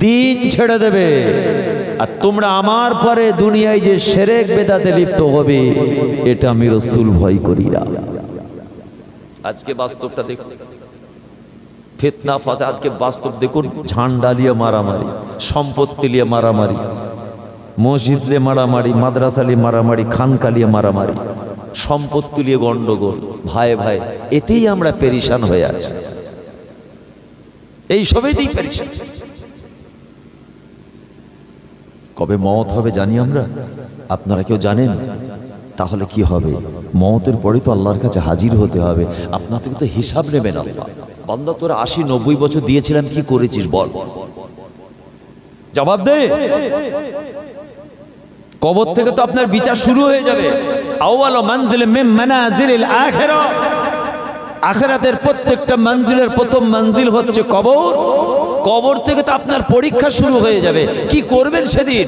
দিন ছেড়ে দেবে, আর তোমরা আমার পরে দুনিয়ায় যে শিরক বিদআতে লিপ্ত হবে, এটা আমি রাসূল ভয় করি না। আজকে বাস্তবটা দেখুন, ফিতনা ফাসাদ। আজকে বাস্তব দেখুন, ঝান্ডা নিয়ে মারামারি, সম্পত্তি নিয়ে মারামারি, মসজিদ নিয়ে মারামারি, মাদ্রাসা নিয়ে মারামারি, খানকা নিয়ে মারামারি, সম্পত্তি নিয়ে গন্ডগোল, ভাই ভাই, এতেই আমরা পেরেশান হয়ে আছি। এই সবেতেই পেরেশান। কবে মওত হবে জানি আমরা? আপনারা কেউ জানেন? তাহলে কি হবে? মওতের পরে তো আল্লাহর কাছে হাজির হতে হবে। আপনার থেকে তো হিসাব নেবেন আল্লাহ। বান্দা, তোরা 80-90 বছর দিয়েছিলাম, কি করেছিস বল, জবাব দে। কবর থেকে তো আপনার বিচার শুরু হয়ে যাবে। আউয়ালু মানজিল মিন মানাজিলিল আখিরা। আখিরাতের প্রত্যেকটা মঞ্জিলের প্রথম মঞ্জিল হচ্ছে কবর। কবর থেকে তো আপনার পরীক্ষা শুরু হয়ে যাবে। কি করবেন সেদিন?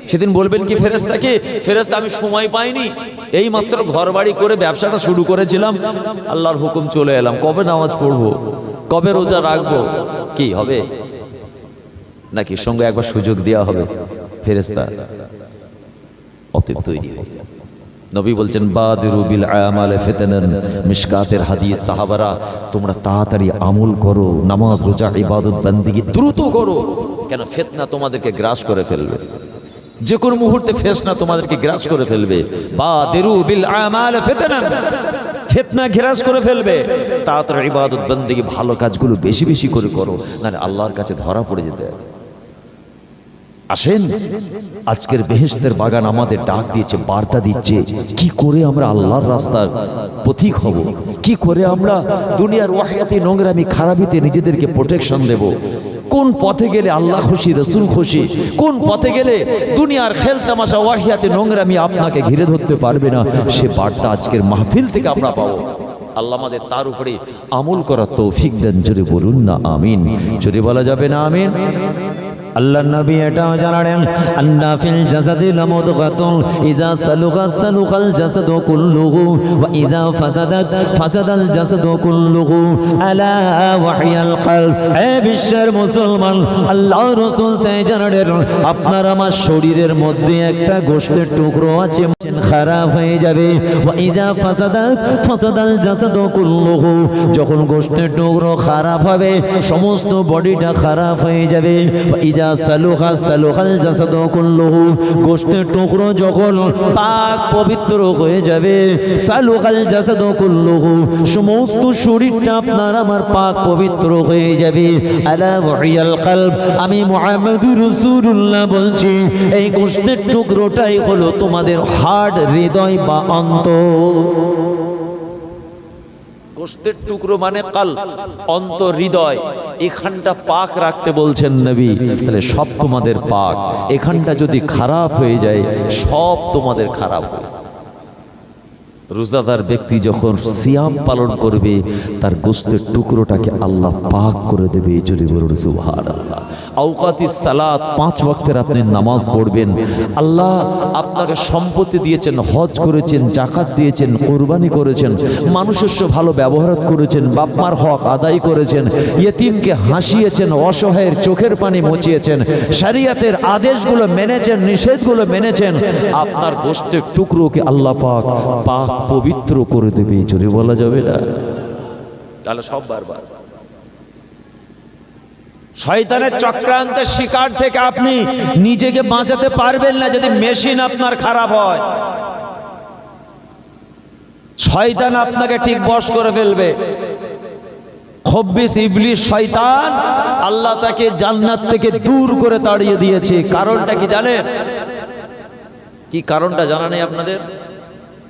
সেদিন বলবেন কি ফেরেশতাকে, ফেরেশতা আমি সময় পাইনি, এই মাত্র ঘর বাড়ি করে ব্যবসাটা শুরু করেছিলাম, আল্লাহর হুকুম চলে এলাম, কবে নামাজ পড়বো, কবে রোজা রাখবো? কি হবে? নাকি সঙ্গে একবার সুযোগ দেওয়া হবে? ফেরেশতা অতএব তৈরি হয়ে যাবে। নবী বলছেন বাদিরু বিল আমালে ফিতনান। মিশকাতের হাদিস। সাহাবারা, তোমরা তাড়াতাড়ি আমল করো, নামাজ রোজা ইবাদত বান্দিগি দ্রুত করো। কেন? ফিতনা তোমাদেরকে গ্রাস করে ফেলবে, যে কোনো মুহূর্তে ফিতনা তোমাদেরকে গ্রাস করে ফেলবে। বাদিরু বিল আমালে ফিতনান, ফিতনা গ্রাস করে ফেলবে। তাড়াতাড়ি ইবাদত বান্দিগি ভালো কাজগুলো বেশি বেশি করে করো, নাহলে আল্লাহর কাছে ধরা পড়ে যেতে হবে। আসেন, আজকের বেহেশতের বাগান আমাদের ডাক দিয়েছে, বার্তা দিচ্ছে, কি করে আমরা আল্লাহর রাস্তার পথিক হব, কি করে আমরা দুনিয়ার ওয়াহিয়াতি নোংরামি খারাপিতে নিজেদেরকে প্রোটেকশন দেব, কোন পথে গেলে আল্লাহ খুশি, রসুল খুশি, কোন পথে গেলে দুনিয়ার খেল তামাশা ওয়াহিয়াতি নোংরামি আপনাকে ঘিরে ধরতে পারবে না। সে বার্তা আজকের মাহফিল থেকে আমরা পাবো। আল্লাহ আমাদের তার উপরে আমল করার তৌফিক দেন। জোরে বলুন না আমিন। জোরে বলা যাবে না আমিন? আল্লাহ নবী এটাও জানালেন, আন্না ফিল জাসাদি লামুদগাতুন ইযা সালুগাত সালুগাল জাসাদু কুল্লুহু ওয়া ইযা ফাসাদাত ফাসাদাল জাসাদু কুল্লুহু আলা ওয়াহিয়াল কলব। এ বিশ্বের মুসলমান, আল্লাহ রাসূল তাই জানালেন, আপনার আমার শরীরের মধ্যে একটা গোশতের টুকরো আছে, খারাপ হয়ে যাবে। ওয়া ইযা ফাসাদাত ফাসাদাল জাসাদু কুল্লুহু, যখন গোশতের টুকরো খারাপ হবে, সমস্ত বডিটা খারাপ হয়ে যাবে। ওয়া ইযা সালুহা সালুহাল জাসাদু কুল্লুহু, গোশতের টুকরো যখন পাক পবিত্র হয়ে যাবে, সালুহাল জাসাদু কুল্লুহু, সমস্ত শরীরটা আপনার আমার পাক পবিত্র হয়ে যাবে। আলা ওয়াহিয়াল কলব, আমি মুহাম্মদুর রাসূলুল্লাহ বলছি, এই গোশতের টুকরোটাই হলো তোমাদের হার্ট, হৃদয় বা অন্তর। গোশতের টুকরো মানে কলব, অন্তর, হৃদয়। এখানটা পাক রাখতে বলছেন নবী। তাহলে সব তোমাদের পাক। এখানটা যদি খারাপ হয়ে যায়, সব তোমাদের খারাপ হয়। রোজাদার ব্যক্তি যখন সিয়াম পালন করবে, তার গোশতের টুকরোটাকে আল্লাহ পাক করে দেবে। জোরে বলুন সুবহানাল্লাহ। আওকাতিস সালাত, 5 ওয়াক্তের আপনি নামাজ পড়বেন। আল্লাহ আপনাকে সম্পত্তি দিয়েছেন, হজ করেছেন, যাকাত দিয়েছেন, কুরবানি করেছেন, মানুষের সাথে ভালো ব্যবহার করেছেন, বাপ মার হক আদায় করেছেন, ইয়েতিমকে হাসিয়েছেন, অসহায়ের চোখের পানি মুছিয়েছেন, শরিয়তের আদেশগুলো মেনেছেন, নিষেধগুলো মেনেছেন। আপনার গোশতের টুকরোকে আল্লাহ পাক পাক পবিত্র করে দেবে। জোরে বলা যাবে না? তাহলে সব বারবার শয়তানের চক্রান্তের শিকার থেকে আপনি নিজেকে বাঁচাতে পারবেন না যদি মেশিন আপনার খারাপ হয়। শয়তান আপনাকে ঠিক বশ করে ফেলবে। খব্বিস ইবলিস শয়তান, আল্লাহ তাকে জান্নাত থেকে দূর করে তাড়িয়ে দিয়েছে। কারণটা কি জানেন? কি কারণটা জানা নেই আপনাদের?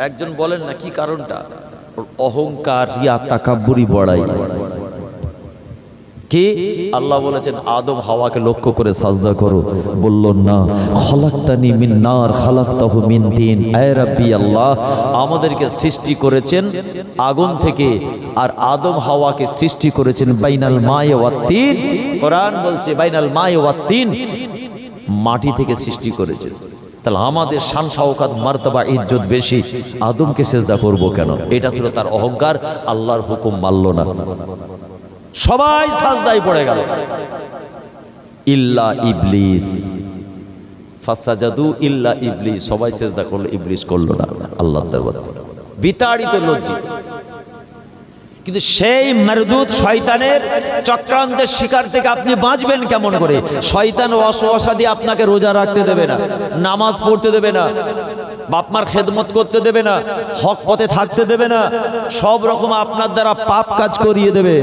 একজন বলেন না কি কারণটা? অহংকার, রিয়া, তাকাব্বুরি, বড়াই। কি আল্লাহ বলেছেন আদম হাওয়াকে লক্ষ্য করে সাজদা করো, বলল না, খলাকতানি মিন নার খলাকতাহু মিন তিন। আয় রাব্বি আল্লাহ, আমাদেরকে সৃষ্টি করেছেন আগুন থেকে আর আদম হাওয়াকে সৃষ্টি করেছেন বাইনাল মায়ে ওয়াত তিন। কোরআন বলছে বাইনাল মায়ে ওয়াত তিন, মাটি থেকে সৃষ্টি করেছেন। তাহলে আমাদের শান শাওকাত মার্তবা ইজ্জত বেশি, আদমকে সেজদা করব কেন? এটা ছিল তার অহংকার। আল্লাহর হুকুম মানল না, সবাই সাজদায় পড়ে গেল ইল্লা ইবলিস। ফাসাজাদু ইল্লা ইবলিস, সবাই সেজদা করলো, ইবলিস করলো না। আল্লাহর দরবারে বিতাড়িত, লজ্জিত। কিন্তু সেই মারদুদ শয়তানের চক্রান্তের শিকার থেকে আপনি বাঁচবেন কেমন করে? শয়তান ওয়াসওয়াসা দিয়ে আপনাকে রোজা রাখতে দেবে না, নামাজ পড়তে দেবে না, বাপ মার খেদমত করতে দেবে না, হক পথে থাকতে দেবে না, সব রকম আপনার দ্বারা পাপ কাজ করিয়ে দেবে।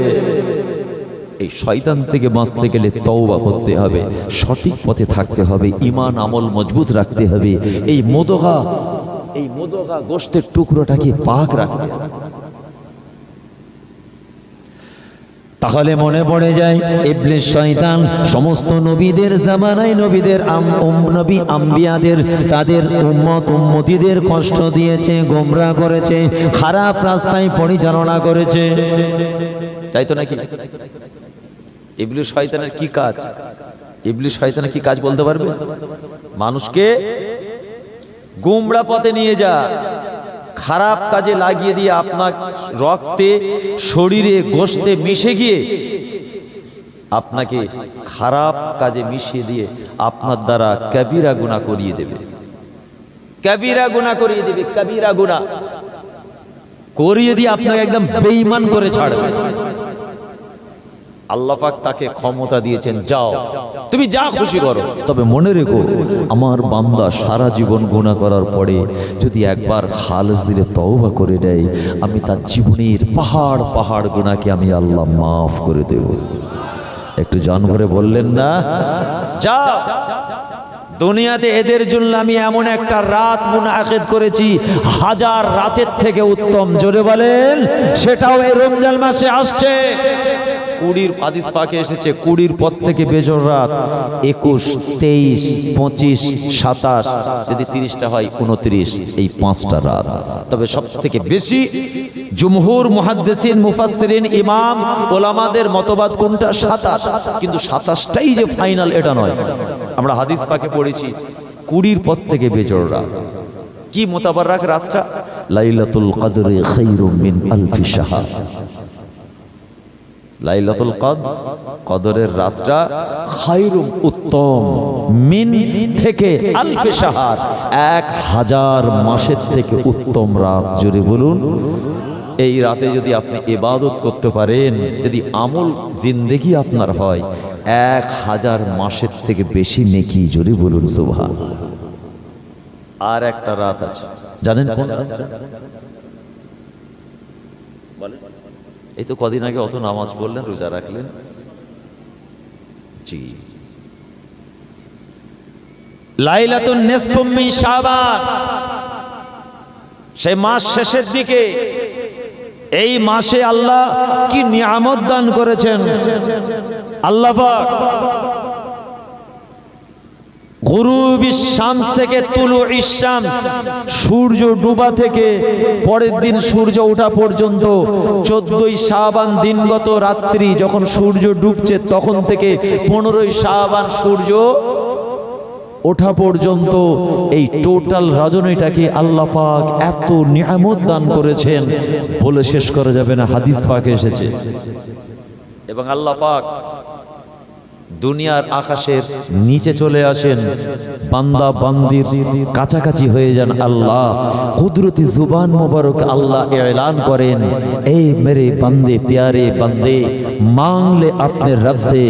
এই শয়তান থেকে বাঁচতে গেলে তওবা করতে হবে, সঠিক পথে থাকতে হবে, ঈমান আমল মজবুত রাখতে হবে। এই মোদগা গোশতের টুকরোটাকে পাক রাখতে হবে। তাহলে মনে পড়ে যায় ইবলিস শয়তান সমস্ত নবীদের জামানায় নবীদের নবী আম্বিয়াদের তাদের উম্মত উম্মতিদের কষ্ট দিয়েছে, গোমরাহ করেছে, খারাপ রাস্তায় পরিচালনা করেছে। তাই তো নাকি? ইবলিস শয়তানের কি কাজ? ইবলিস শয়তানের কি কাজ বলতে পারবে? মানুষকে গোমরা পথে নিয়ে যা, খারাপ কাজে লাগিয়ে দিয়ে আপনার রক্তে, শরীরে, গোশতে মিশে গিয়ে আপনাকে খারাপ কাজে মিশিয়ে দিয়ে আপনার দ্বারা কবিরা গুনাহ করিয়ে দেবে। কবিরা গুনাহ করিয়ে দেবে, কবিরা গুনাহ করিয়ে দিয়ে আপনাকে একদম বেঈমান করে ছাড়বে। আল্লাহ পাক তাকে ক্ষমতা দিয়েছেন, যাও তুমি যা খুশি করো, তবে মনে রেখো আমার বান্দা সারা জীবন গুনাহ করার পরে যদি একবার খালেস দিলে তওবা করে দেয়, আমি তার জীবনের পাহাড় পাহাড় গুনাহকে আমি আল্লাহ মাফ করে দেব। একটু জান ভরে বললেন না, যাও। দুনিয়াতে এদের জন্য আমি এমন একটা রাত মুনাকিদ করেছি, হাজার রাতের থেকে উত্তম। জোরে বলেন, সেটাও এই রমজান মাসে আসছে। 20 হাদিস পাকে এসেছে 20 পর থেকে বেজোর রাত, 21, 23, 25, 27, যদি 30টা হয় 29, এই 5টা রাত। তবে সব থেকে বেশি জুমহুর মুহাদ্দিসিন মুফাসসিরিন ইমাম ওলামাদের মতবাদ কোনটা? 27। কিন্তু 27টাই যে ফাইনাল এটা নয়। আমরা হাদিস পাকে পড়েছি 20 পর থেকে বেজোর রাত। কি মোতাবারক রাতটা? লাইলাতুল কদরে খায়রুম মিন আলফি শাহর। লাইলাতুল কদরের রাতটা খায়রুম উত্তম, মিন থেকে আলফে শাহর 1000 মাসের থেকে উত্তম রাত। জোরে বলুন। এই রাতে যদি আপনি ইবাদত করতে পারেন, যদি আমল জিন্দেগি আপনার হয়, 1000 মাসের থেকে বেশি নেকি। জোরে বলুন সুবহান। আর একটা রাত আছে, জানেন কোন রাত? এই তো কদিন আগে অত নামাজ পড়লেন, রোজা রাখলেন, জি, লাইলাতুন নিসফুম মিন শাবান। সেই মাস শেষের দিকে, এই মাসে আল্লাহ কি নিয়ামত দান করেছেন আল্লাহ পাক। গুরুবিশ শামস থেকে তুলুইশ শামস, সূর্য ডুবা থেকে পরের দিন সূর্য ওঠা পর্যন্ত 14ই শাবান দিনগত রাত্রি, যখন সূর্য ডুবছে তখন থেকে 15ই শাবান সূর্য ওঠা পর্যন্ত, এই টোটাল রজনীটাকে আল্লাহ পাক এত নিয়ামত দান করেছেন বলে শেষ করা যাবে না। হাদিস পাকে এসেছে। এবং আল্লাহ পাক দুনিয়ার আকাশের নিচে চলে আসেন, বান্দা বান্দির কাছাকাছি হয়ে যান। আল্লাহ কুদরতি জুবান মোবারক আল্লাহ এলান করেন, এ মেরে बंदे प्यारे बंदे मांग ले अपने रब से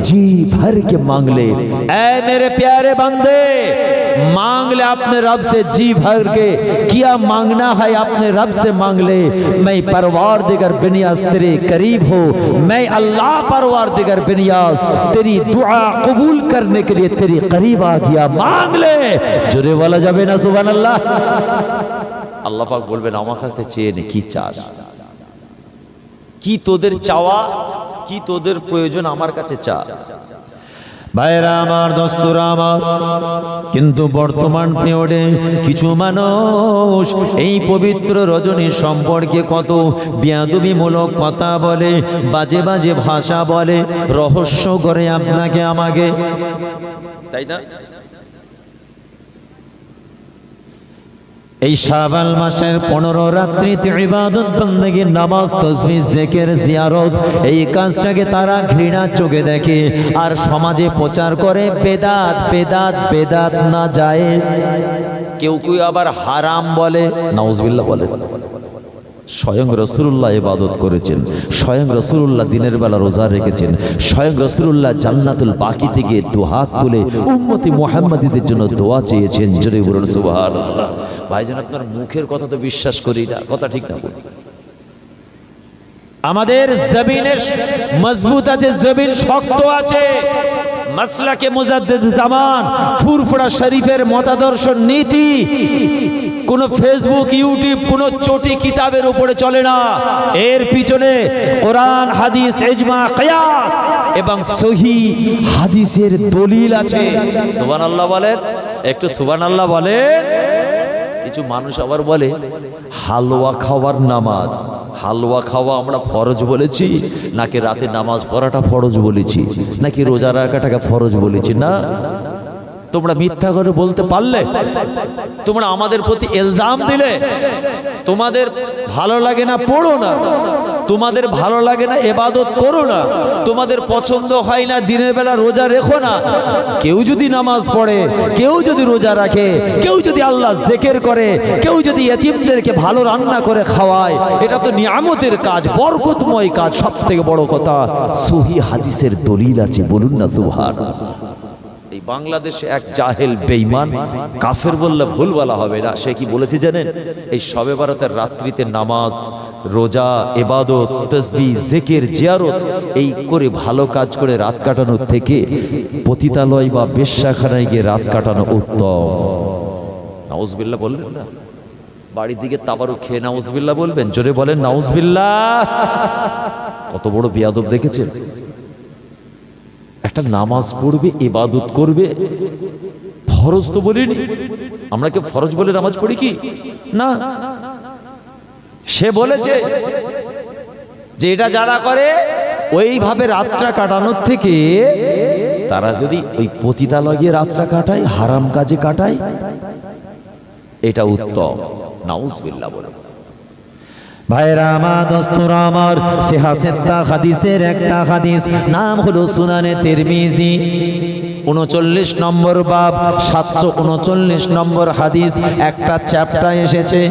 जी भर के मांग ले। ऐ मेरे प्यारे बंदे मांग ले अपने रब से जी भर के, क्या मांगना है अपने रब से मांग ले। मैं परवारदिगर बिनियाज तेरे करीब हो, मैं अल्लाह परवारदिगर बिनियाज तेरी दुआ कबूल करने के लिए तेरी करीब आ गया, मांग ले। जोरे वाला जाबे ना सुभान अल्लाह। আল্লাহ পাক বলবেন আমার কাছে চেয়ে নে, কি চাস, কি তোদের চাওয়া, কি তোদের প্রয়োজন আমার কাছে চা। ভাইরা আমার, দোস্তরা আমার, কিন্তু বর্তমান পিরিয়ডে কিছু মানুষ এই পবিত্র রজনী সম্পর্কে কত বিয়াদবিমূলক কথা বলে, বাজে বাজে ভাষা বলে, রহস্য করে আপনাকে আমাকে, তাই না? এই শাবাল মাসের 15 রাত্রিতে ইবাদত বন্দেগী, নামাজ, তাসবিহ, জিকির, জিয়ারত, এই কাজটাকে তারা ঘৃণার চোখে দেখে আর সমাজে প্রচার করে বেদাত বেদাত বেদাত, না জায়েজ। কেউ কেউ আবার হারাম বলে, নাউজুবিল্লাহ বলে। স্বয়ং রাসূলুল্লাহ ইবাদত করেছেন, স্বয়ং রাসূলুল্লাহ দিনের বেলা রোজা রেখেছেন, স্বয়ং রাসূলুল্লাহ জান্নাতুল বাকিতে গিয়ে দুহাত তুলে উম্মতি মুহাম্মাদীদের জন্য দোয়া চেয়েছেন। জোরে বলুন সুবহানাল্লাহ। ভাইজান, আপনার মুখের কথা তো বিশ্বাস করি না, কথা ঠিক না বলি। আমাদের জমিনের মজবুত আছে, জমিন শক্ত আছে। মাসলাকে মুজাদ্দিদ জামান ফুরফুরা শরীফের মতাদর্শ নীতি কোন ফেসবুক, ইউটিউব, কোন চটি কিতাবের উপরে চলে না। এর পিছনে কোরআন, হাদিস, ইজমা, কিয়াস এবং সহি হাদিসের দলিল আছে। সুবহানাল্লাহ বলেন, একটু সুবহানাল্লাহ বলেন। কিছু মানুষ আবার বলে হালুয়া খাওয়ার নামাজ। হালুয়া খাওয়া আমরা ফরজ বলেছি নাকি রাতে নামাজ পড়াটা ফরজ বলেছি নাকি রোজা রাখাটাকে ফরজ বলেছি? না, তোমরা মিথ্যা করে বলতে পারলে, তোমরা আমাদের প্রতি ইলজাম দিলে, তোমাদের ভালো লাগে না পড়ো না, তোমাদের ভালো লাগে না ইবাদত করো না, তোমাদের পছন্দ হয় না দিনের বেলা রোজা রেখো না। কেউ যদি নামাজ পড়ে, কেউ যদি রোজা রাখে, কেউ যদি আল্লাহ জিকির করে, কেউ যদি ইতিমদেরকে ভালো রান্না করে খাওয়ায়, এটা তো নিয়ামতের কাজ, বরকতময় কাজ। সব থেকে বড় কথা সহি হাদিসের দলিল আছে, বলুন না সুবহানাল্লাহ। এই বাংলাদেশে এক জাহেল বেঈমান, কাফের বললে ভুল বলা হবে না, সে কি বলেছে জানেন? এই শবে বরাতের রাত্রিতে নামাজ, রোজা, ইবাদত, তাসবিহ, জিকির, জিয়ারত এই করে ভালো কাজ করে রাত কাটানোর থেকে পতিতালয় বা বেশ্যাখানায় গিয়ে রাত কাটানো উত্তম। নাউজুবিল্লাহ বললেন না? বাড়ির দিকে তাবারু খেয়ে নাউজুবিল্লাহ বলবেন? জোরে বলেন নাউজুবিল্লাহ। কত বড় বেয়াদব দেখেছেন? একটা নামাজ পড়বে, ইবাদত করবে, ফরজ তো বলিনি আমরা। কি ফরজ বলে নামাজ পড়ি কি? না। সে বলেছে যে এটা যারা করে ওইভাবে রাতটা কাটানোর থেকে তারা যদি ওই পতিতালয়ে গিয়ে রাতটা কাটায়, হারাম কাজে কাটায়, এটা উত্তম। নাউজুবিল্লাহ বলে। ভাইরা আমার, দোস্তরা আমার, সিহাসেত্তা হাদিসের একটা হাদিস, নাম হলো সুনানে তিরমিজি, 39 নম্বর বাব, 739 নম্বর হাদিস। একটা চ্যাপ্টার এসেছে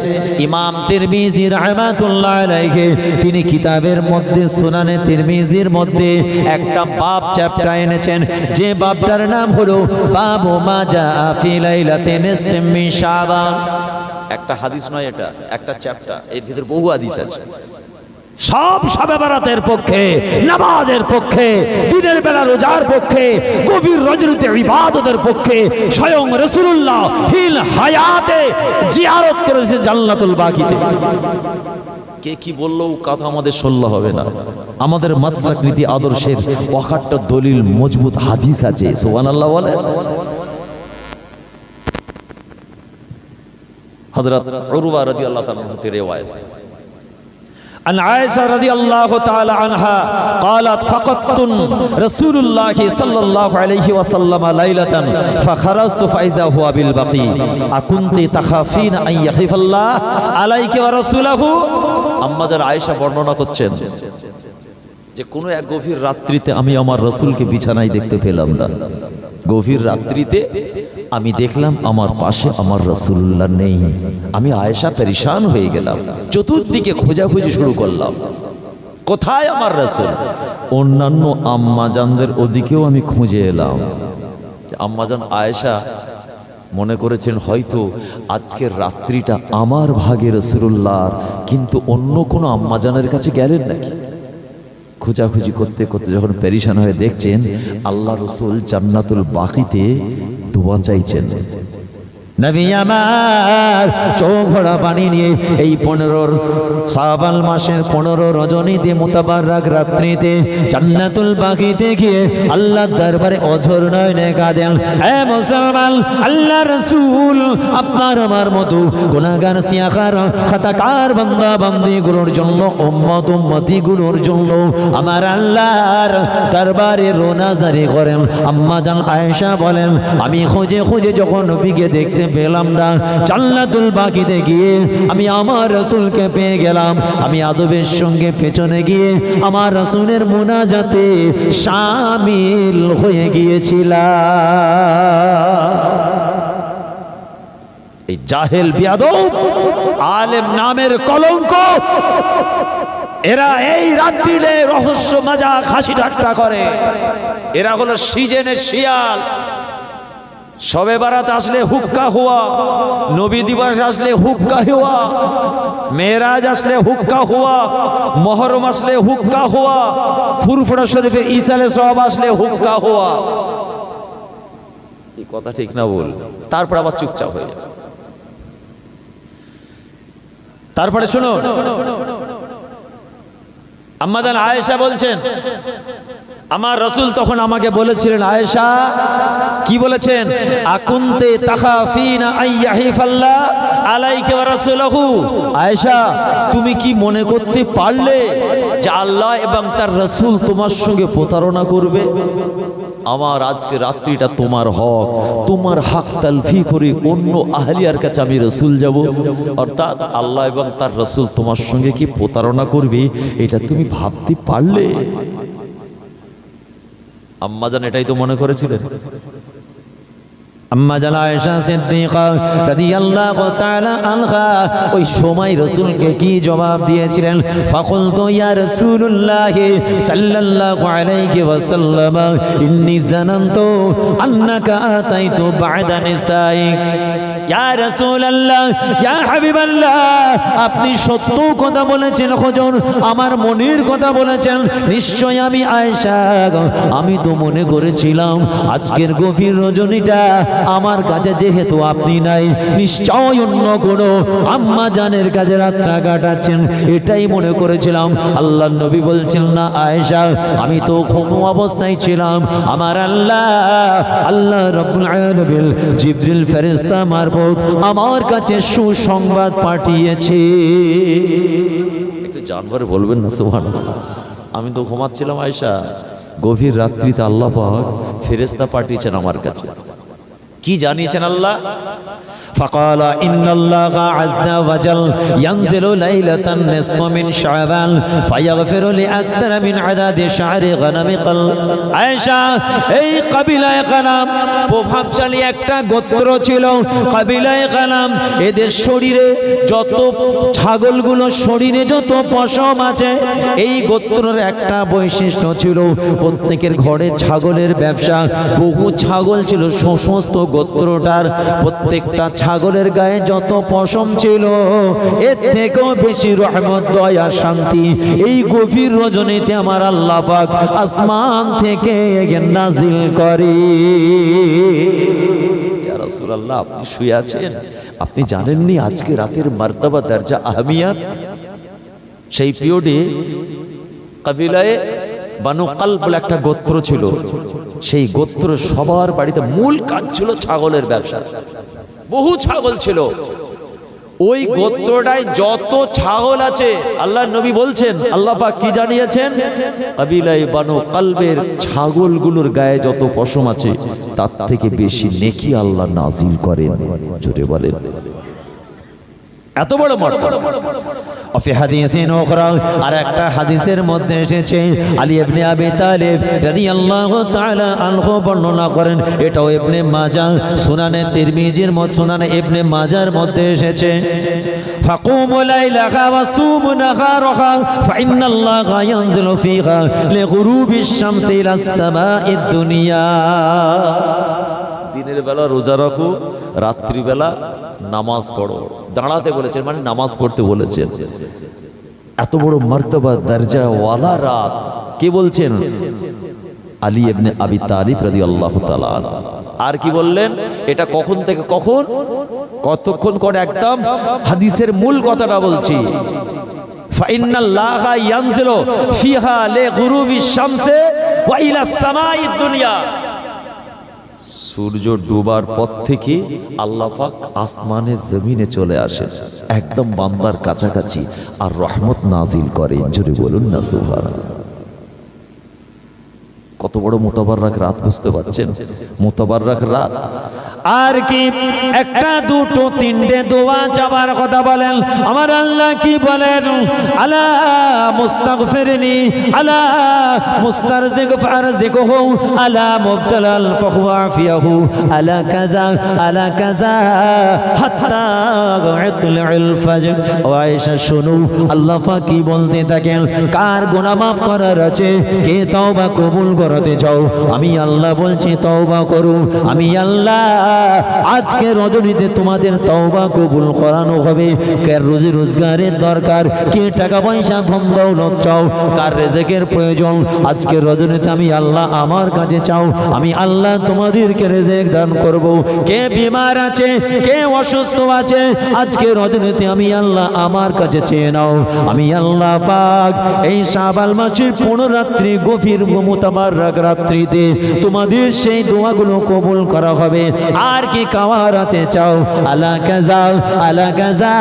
ইমাম তিরমিজি রাহমাতুল্লাহ আলাইহি, তিনি কিতাবের মধ্যে সুনানে তিরমিজির মধ্যে একটা বাব চ্যাপ্টার এনেছেন, যে বাবটার নাম হলো বাবু মা জাআ ফি লাইলাতি নিসফি মিন শাবান। একটা হাদিস নয়, এটা একটা চ্যাপ্টার, এর ভিতরে বহু হাদিস আছে। সব শবে বরাতের পক্ষে, নামাজের পক্ষে, দিনের বেলা রোজার পক্ষে, গভীর রজনীতে ইবাদতের পক্ষে। স্বয়ং রাসূলুল্লাহ হিল হায়াতে জিয়ারত করেছে জান্নাতুল বাকিতে। কে কি বললো কথা আমাদের শুনলে হবে না। আমাদের মাসলাক নীতি আদর্শের অকাট্য দলিল, মজবুত হাদিস আছে। সুবহানাল্লাহ বলেন। হযরত উরওয়া রাদিয়াল্লাহু তাআলা হতে রিওয়ায়াত, عن عائشة رضي الله تعالى عنها قالت فقدت رسول الله صلى الله عليه وسلم ليلة فخرجت فإذا هو بالبقيع أكنت تخافين أن يخيف الله عليك ورسوله। আম্মাজান আয়েশা বর্ণনা করছেন যে কোনো এক গভীর রাত্রিতে আমি আমার রসুলকে বিছানায় দেখতে পেলাম না। গভীর রাত্রিতে আমি দেখলাম আমার পাশে আমার রসুল্লাহ নেই। আমি আয়েশা পেরেশান হয়ে গেলাম, চতুর্দিকে খোঁজাখুঁজি শুরু করলাম, কোথায় আমার রসুল। অন্যান্য আম্মাজানদের ওদিকেও আমি খুঁজে এলাম। আম্মাজান আয়েশা মনে করেছেন হয়তো আজকের রাত্রিটা আমার ভাগে রসুল্লাহর, কিন্তু অন্য কোনো আম্মাজানের কাছে গেলেন নাকি। খোঁজাখুঁজি করতে করতে যখন পেরেশান হয়ে দেখছেন আল্লাহ রসুল জান্নাতুল বাকিতে দোয়া চাইছেন। নবী আমার চোখ ভরা পানি নিয়ে এই 15 শাবাল মাসের 15 রজনীতে মুতাবারক রাত্রিতে জান্নাতুল বাকিতে গিয়ে আল্লাহর দরবারে অঝর নয়নে কাঁদেন, হে মুসলমান, আল্লাহ রাসূল আপনার আমার মতো গুনাহগার সিয়াখার খাতাকার বান্দা বান্দীগুলোর জন্য, উম্মত উম্মতিগুলোর জন্য আমার আল্লাহর দরবারে রোনা জারি করেন। আম্মা জান আয়েশা বলেন, আমি খুঁজে খুঁজে যখন নবীকে দেখতে পেলাম না, জান্নাতুল বাকিতে গিয়ে আমি আমার রাসূলকে পেয়ে গেলাম। আমি আদবের সঙ্গে পেছনে গিয়ে আমার রাসূলের মুনাজাতে শামিল হয়ে গিয়েছিলাম। এই জাহেল বিয়াদব আলেম নামের কলঙ্ক, এরা এই রাত্রিরে রহস্য মজাক হাসি ঠাট্টা করে। এরা হলো সিজনের শিয়াল। শবে বারাত আসলে হুক্কা হওয়া, নবী দিবস আসলে হুক্কা হওয়া, মেরাজ আসলে হুক্কা হওয়া, মহরম আসলে হুক্কা হওয়া, ফুরফুরা শরীফের ইসালে সওয়াব আসলে হুক্কা হওয়া। কি কথা ঠিক না বল? তারপর আবার চুপচাপ হয়ে যাবে। তারপরে শুনুন, আম্মা জান আয়েশা বলছেন, আমার রাসূল তখন আমাকে বলেছিলেন, আয়েশা কি বলেছেন, আকুনতে তাখাফিনা আইয়াহিফাল্লাহ আলাইকা ওয়া রাসূলুহু। আয়েশা, তুমি কি মনে করতে পারলে যে আল্লাহ এবং তার রাসূল তোমার সঙ্গে প্রতারণা করবে? আমার আজকে রাত্রিটা তোমার হক, তোমার হক তালফি করে অন্য আহলিয়ার কাছে আমি রাসূল যাব, অর্থাৎ আল্লাহ এবং তার রাসূল তোমার সঙ্গে কি প্রতারণা করবে, এটা তুমি ভাবতে পারলে? আম্মাজান এটাই তো মনে করেছিলেন। আম্মা জান আয়েশা সিদ্দিকা রাদিয়াল্লাহু তাআলা আনহা ওই সময় রাসূলকে কি জবাব দিয়েছিলেন? ফাকুলতু ইয়া রাসূলুল্লাহ সাল্লাল্লাহু আলাইহি ওয়াসাল্লাম ইন্নী জানানতু আন্নাকা আতাইতু বা'দা নিসাইক। ইয়া রাসূলুল্লাহ, ইয়া হাবিবাল্লাহ, আপনি সত্য কথা বলেছেন হুজুর, আমার মনের কথা বলেছেন। নিশ্চয় আমি আয়েশা, আমি তো মনে করেছিলাম আজকের গভীর রজনীটা আমার কাছে যেহেতু আপনি নাই, নিশ্চয় অন্য কোনো আম্মা জানের কাছে রাতটা কাটাচ্ছেন, এটাই মনে করেছিলাম। আল্লাহর নবী বলছেন, না আয়েশা, আমি তো ঘুমো অবস্থায় ছিলাম। আমার আল্লাহ রাব্বুল আলামিন জিবরিল ফেরেশতা মারফত আমার কাছে সুসংবাদ পাঠিয়েছে। একটু জানবার বলবেন না সুবহানাল্লাহ। আমি তো ঘুমাচ্ছিলাম আয়েশা, গভীর রাত্রিতে আল্লাহ পাক ফেরেশতা পাঠিয়েছেন আমার কাছে। কি জানিয়েছেন আল্লাহ? فقال إن الله عز وجل ينزل ليلة النصف من شعبان فيغفر لأكثر من عدد شعر غنم قلب। আয়েশা, এই কাবিলায়ে গানাম প্রভাবশালী একটা গোত্র ছিল, কাবিলায়ে গানাম। এদের শরীরে যত ছাগলগুলো শরীরে যত পশম আছে, এই গোত্রের একটা বৈশিষ্ট্য ছিল, প্রত্যেকের ঘরে ছাগলের ব্যবসা। বহু ছাগল ছিল সমস্ত গোত্রটার। প্রত্যেকটা ছাগলের গায়ে যত পশম ছিল, এর থেকেও বেশি রহমত, দয়া, শান্তি এই গভীর রজনীতে আমার আল্লাহ পাক আসমান থেকে নাজিল করে। ইয়া রাসূলুল্লাহ, আপনি শুয়ে আছেন, আপনি জানেননি আজকে রাতের মার্তাবা, দরজা, আহমিয়াত। সেই পিরিয়ডে কাবিলায়ে বানু কালব বলে একটা গোত্র ছিল। সেই গোত্র সবার বাড়িতে মূল কাজ ছিল ছাগলের ব্যবসা। বহু ছাগল ছিল। ওই গোত্রটায় যত ছাগল আছে, আল্লাহর নবী বলছেন, আল্লাহ পাক কি জানিয়েছেন, কাবিলায়ে বানু কালবের ছাগলগুলোর গায়ে যত পশম আছে, তার থেকে বেশি নেকি আল্লাহ নাজিল করেন। জোরে বলেন। এত বড় মর্যাদা। وفي حديث أخرى আর একটা হাদিসের মধ্যে এসেছে আলী ইবনে আবি তালিব রাদিয়াল্লাহু তাআলা আনহু বর্ণনা করেন, এটাও ইবনে মাজাহ সুনানে তিরমিজির মধ্যে, সুনানে ইবনে মাজাহর মধ্যে এসেছে, ফাকুমু লাইলাহা ওয়া সুমু নাহারাহা ফাইন্নাল্লাহা ইয়ানজিলু ফিহা লিগুরুবিশ শামসি ইলাস সামাঈদ দুনিয়া। দিনের বেলা রোজা রাখো, রাত্রিবেলা নামাজ পড়ো। দাঁড়াতে বলেছেন মানে নামাজ পড়তে বলেছেন। এত বড় মর্তবা দরজা ওয়ালা রাত কে বলছেন? আলী ইবনে আবি তালিব রাদিয়াল্লাহু তাআলা। আর কি বললেন? এটা কখন থেকে কখন, কতক্ষণ করে? একদম হাদিসের মূল কথাটা বলছি, ফাইন্নাল্লাহা ইয়ানজিলু ফিহা লিগুরুবিশ শামসি ওয়া ইলাস সামাঈদ দুনিয়া। সূর্য ডুবার পর থেকে আল্লাহ পাক আসমানে জমিনে চলে আসেন, একদম বান্দার কাছাকাছি, আর রহমত নাজিল করেন। জোরে বলুন না সুবহানাল্লাহ। কত বড় মুতাবাররাক রাত, বুঝতে পারছেন? মুতাবাররাক রাত। আর কি একটা দুটো তিনটে দোয়া চাবার কথা বলেন, আমার আল্লাহ কি বলেন? আলা মুস্তাগফিরনি, আলা মুস্তারজিক ফারজিকহু, আলা মুবতালাল ফাহুয়া আফিয়াহু, আলা কাযা আলা কাযা হাত্তা ইতলাইল ফাজর। ও আয়েশা শোনো, আল্লাহ পাক কি বলতে থাকেন? কার গুনাহ মাফ করার আছে, কে তওবা কবুল করতে চাও, আমি আল্লাহ বলছি তওবা করো। আমি আল্লাহ আজকে রজনীতে তোমাদের তওবা কবুল করানো হবে। কার রোজি রোজগারের দরকার, কে টাকা পয়সা ধন দৌলত চাও, কার রিজিকের প্রয়োজন, আজকে রজনীতে আমি আল্লাহ আমার কাছে চাও, আমি আল্লাহ তোমাদেরকে রিজিক দান করব। কে বিমার আছে, কে অসুস্থ আছে, আজকে রজনীতে আমি আল্লাহ আমার কাছে চেয়ে নাও। আমি আল্লাহ পাক এই শাবাল মাসের 15 রাত্রি গভীর মুতাবাররাক রাত্রিতে তোমাদের সেই দোয়াগুলো কবুল করা হবে। আর কি কাওয়ারাতে চাও? আলা কাযা আলা কাযা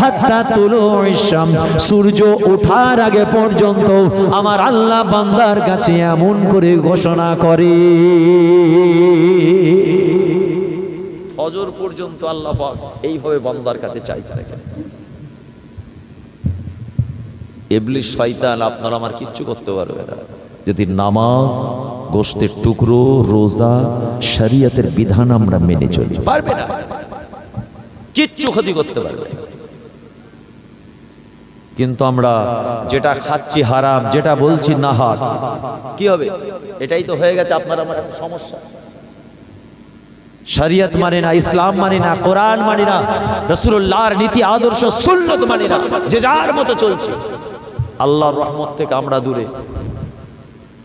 হাত্তা তুলুইশ শামস, সূর্য ওঠার আগে পর্যন্ত আমার আল্লাহ বান্দার কাছে এমন করে ঘোষণা করে, ফজর পর্যন্ত আল্লাহ পাক এইভাবে বান্দার কাছে চাইতে থাকেন। ইবলিস শয়তান আপনার আমার কিচ্ছু করতে পারবে না যদি নামাজ, গোশতের টুকরো, রোজা, শরীয়তের বিধান আমরা মেনে চলি। পারবে না, কিচ্ছু ক্ষতি করতে পারবে না। কিন্তু আমরা যেটা খাচ্ছি হারাম, যেটা বলছি না হাট, কি হবে? এটাই তো হয়ে গেছে আপনার আমার একটা সমস্যা। শরীয়ত মানি না, ইসলাম মানি না, কোরআন মানি না, রাসূলুল্লাহর নীতি আদর্শ সুন্নাত মানি না, যে যার মতো চলছে। আল্লাহর রহমত থেকে আমরা দূরে,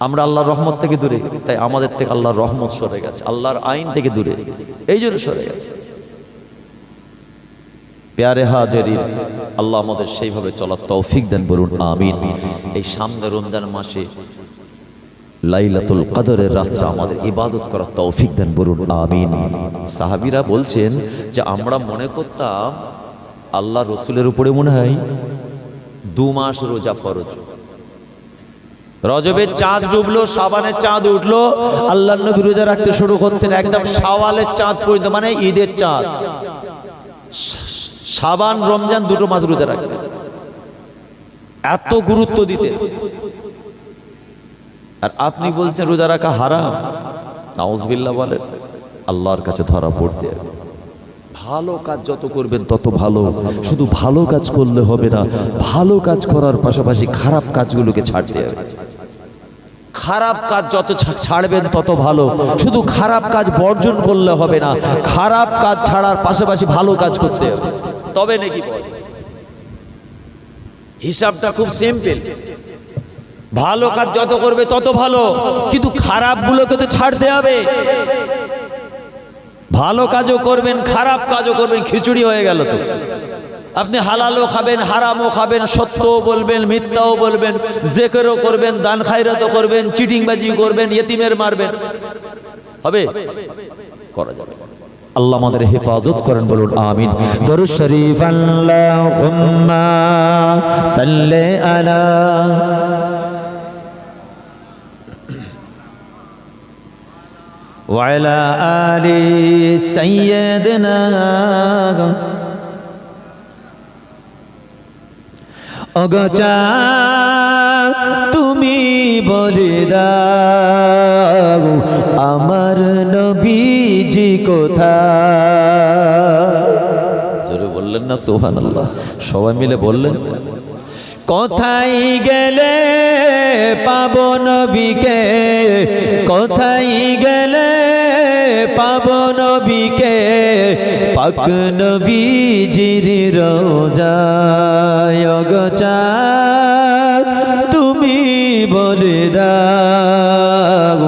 আমরা আল্লাহর রহমত থেকে দূরে, তাই আমাদের থেকে আল্লাহর রহমত সরে গেছে, আল্লাহর আইন থেকে দূরে, এই জন্য সরে গেছে। প্যারে হাজেরিন, আল্লাহ আমাদের সেইভাবে চলার তৌফিক দেন, বলুন আমিন। এই সামনে রমজান মাসে লাইলাতুল কদরের রাত্রে আমাদের ইবাদত করার তৌফিক দেন, বলুন আমিন। সাহাবীরা বলছেন যে আমরা মনে করতাম আল্লাহ রসুলের উপরে মনে হয় 2 মাস রোজা ফরজ। রজবের চাঁদ ডুবলো, শাবানের চাঁদ উঠলো, আল্লাহ নবী রোজা রাখতে শুরু করতেন একদম শাওয়ালের চাঁদ পর্যন্ত, মানে ঈদের চাঁদ। শাবান রমজান 2 মাস রোজা রাখতেন, এত গুরুত্ব দিতেন। আর আপনি বলছেন রোজা রাখা হারাম, নাউজুবিল্লাহ বলেন, আল্লাহর কাছে ধরা পড়তে হবে। ভালো কাজ যত করবেন তত ভালো, শুধু ভালো কাজ করলে হবে না, ভালো কাজ করার পাশাপাশি খারাপ কাজগুলোকে ছাড়তে হবে। খারাপ কাজ যত ছাড়বেন তত ভালো, শুধু খারাপ কাজ বর্জন করলে হবে না, খারাপ কাজ ছাড়ার পাশাপাশি ভালো কাজ করতে হবে, তবে নাকি বল। হিসাবটা খুব সিম্পল, ভালো কাজ যত করবে তত ভালো, কিন্তু খারাপগুলোকে তো ছাড়তে হবে। ভালো কাজও করবেন, খারাপ কাজও করবেন, খিচুড়ি হয়ে গেল তো। আপনি হালালও খাবেন, হারামও খাবেন, সত্যও বলবেন, মিথ্যাও বলবেন, জিকিরও করবেন, দান খায়রাতও করবেন, চিটিংবাজি করবেন, ইয়েতিমের মারবেন, হবে? করা যাবে। আল্লাহ আমাদের হেফাজত করেন, বলুন আমিন। দরুদ শরীফ আল্লাহুম্মা সাল্লি আলা وعلى آل سيدنا অগচা তুমি বলে দাও আমার নবীজি কোথায়? জোরে বললেন না সুবহানাল্লাহ? সবাই মিলে বললেন। কোথায় গেলে পাবো নবীকে, কোথায় গেলে পাবো নবীকে, পাক নবীজির রোজায় অগচা তুমি বলে দাও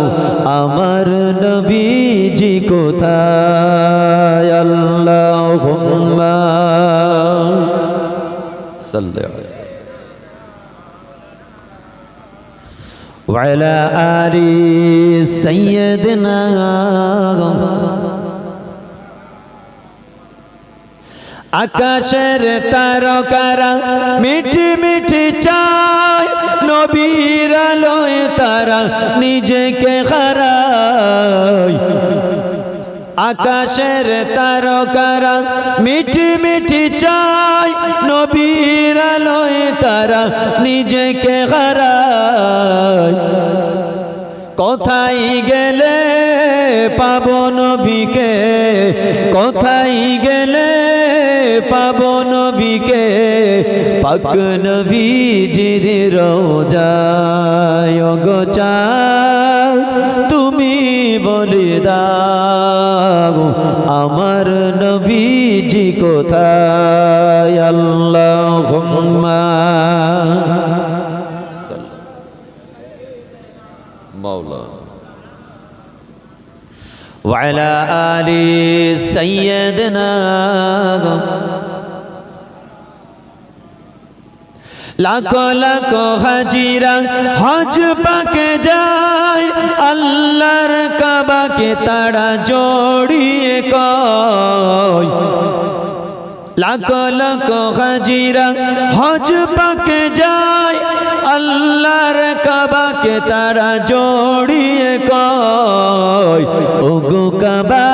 আমার নবীজি কোথায়? আল্লাহুম্মা সাল্লি আলাইহি وعلى آل سيدنا আকাশের তারকারা মিঠি মিঠি চায় নবীর আলোয় তারা নিজেকে হারায়। আকাশের তারকারা মিঠি মিঠি চায় নবীর আলোয় তারা নিজেকে হারায়। কোথায় গেলে পাবো নবীকে, কোথায় গেলে পাবো নবীকে, পাক নবীজির রোজায় অগচা তুমি বলে দাও আমার নবীজি কোথায়? আল্লাহুম্মা মাওলা ওয়ালা আলি সাইয়্যিদিনা। লাখো লাখো হাজিরা হজ পাকে যায় আল্লাহর কাবাকে তারা জড়িয়ে কয়। লাখো লাখো হাজিরা হজ পাকে যায় আল্লাহর কাবাকে তারা জড়িয়ে কয়। ওগো কাবা,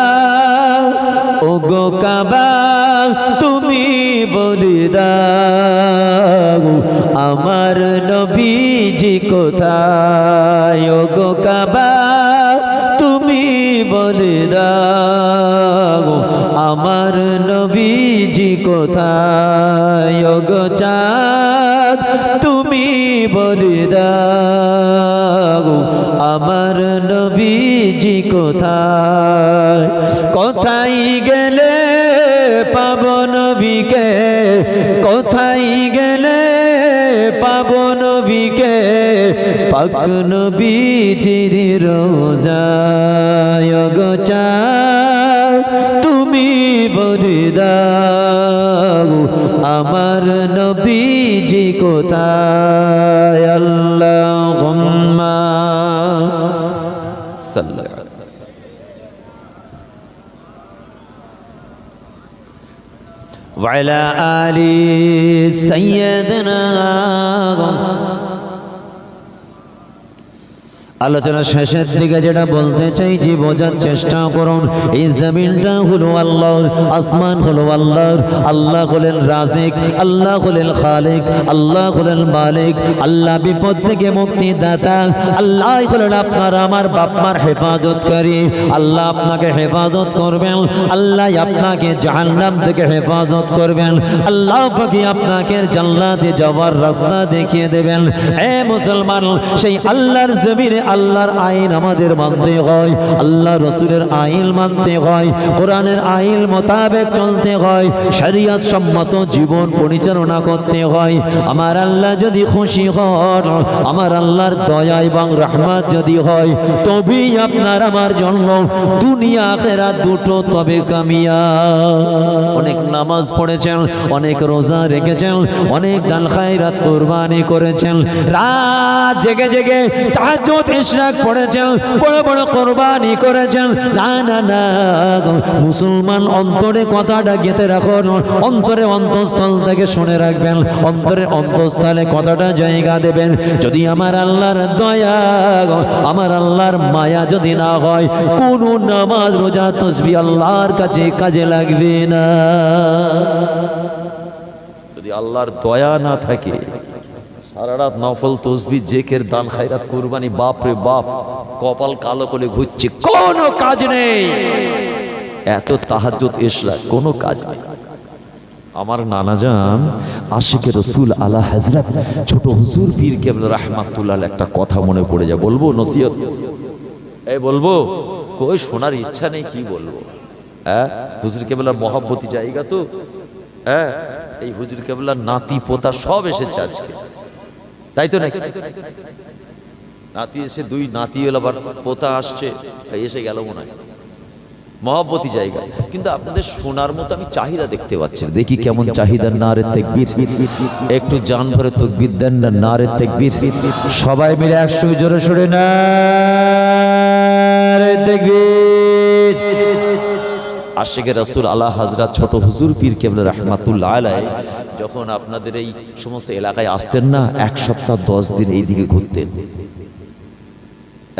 ওগো কাবা তুমি বলে দাও আমার নবীজি কোথায়? ওগো কাবা তুমি বলে দাও আমার নবীজি কোথায়? ওগো চাঁদ তুমি বলে দাও আমার নবীজি কোথায়? কোথায় গেলে পাবো নবীকে, কোথায় গেলে পাবো নবীকে, পাক নবীজির রোজায় অগচা তুমি বলে দাও আমার নবীজি কোথায়? আল্লাহুম্মা সাল্লি وعلى آل سيدنا। আলোচনা শেষের দিকে যেটা বলতে চাইছি বোঝার চেষ্টা করুন। এই জমিনটা হলো আল্লাহর, আসমান হলো আল্লাহর। আল্লাহ হলেন রাজিক, আল্লাহ হলেন খালিক, আল্লাহ হলেন মালিক, আল্লাহ বিপদ থেকে মুক্তি দাতা, আল্লাহ হলেন আপনার আমার বাপমার হেফাজতকারী। আল্লাহ আপনাকে হেফাজত করবেন, আল্লাহ আপনাকে জাহান্নাম থেকে হেফাজত করবেন, আল্লাহ ফাঁকি আপনাকে জান্নাতে যাওয়ার রাস্তা দেখিয়ে দেবেন। এ মুসলমান, সেই আল্লাহর জমিনে আল্লাহর আইন আমাদের মানতে হয়, আল্লাহ রসুলের আইন মানতে হয়, কোরআনের আইন মোতাবেক চলতে হয়, শরিয়ত সম্মত জীবন পরিচালনা করতে হয়। আমার আল্লাহ যদি খুশি হন, আমার আল্লাহর দয়া এবং রহমত যদি হয়, তবেই আপনার আমার জন্য দুনিয়া আখিরাত দুটো তবে কামিয়াব। অনেক নামাজ পড়েছেন, অনেক রোজা রেখেছেন, অনেক দান খায়রাত কুরবানি করেছেন, রাত জেগে জেগে তাহাজ্জুদ ইশরাক পড়েছেন, বড় বড় কুরবানি করেছেন। না না না, মুসলমান অন্তরে কথাটা গেঁথে রাখুন, অন্তরে অন্তঃস্থল থেকে শুনে রাখবেন, অন্তরে অন্তঃস্থলে কথাটা জায়গা দেবেন। যদি আমার আল্লাহর দয়া, আমার আল্লাহর মায়া যদি না হয়, কোনো নামাজ রোজা তাসবিহ আল্লাহর কাছে কাজে লাগবে না। যদি আল্লাহর দয়া না থাকে, সারা রাত নফল তসবি জেকের দান খায়রাত কুরবানি, বাপ রে বাপ, কপাল কালো করে ঘুরছে, কোনো কাজ নেই। এত তাহাজ্জুদ ইশরাক, কোনো কাজ নেই। আমার নানা জান আশিকে রসুল আলা হযরত ছোট হুজুর পীর কেবলা রাহমাতুল্লাহ একটা কথা মনে পড়ে যায়, বলবো নসিহত? এই বলবো, কই শোনার ইচ্ছা নেই, কি বলবো? হ্যাঁ, হুজুর কেবলার মহব্বতী জায়গা তো। হ্যাঁ, এই হুজুর কেবলার নাতি পোতা সব এসেছে আজকে, তাই তো নাকি? নাতি এসে, দুই নাতি এলো, আবার পোতা আসছে, এসে গেল মনে হয়। মহব্বতী জায়গা, কিন্তু আপনাদের শোনার মতো আমি চাহিদা দেখতে পাচ্ছি। দেখি কেমন চাহিদা। নারে তাকবীর, একটু জান ভরে তাকবীর দেন না। নারে তাকবীর, সবাই মিলে একসঙ্গে জোরে সোরে নারে তাকবীর। আশিকে রাসূল আলা হযরত ছোট হুজুর পীর কেবলা রাহমাতুল্লাহ আলাইহি যখন আপনাদের এই সমস্ত এলাকায় আসতেন না, এক সপ্তাহ 10 দিন এইদিকে ঘুরতেন।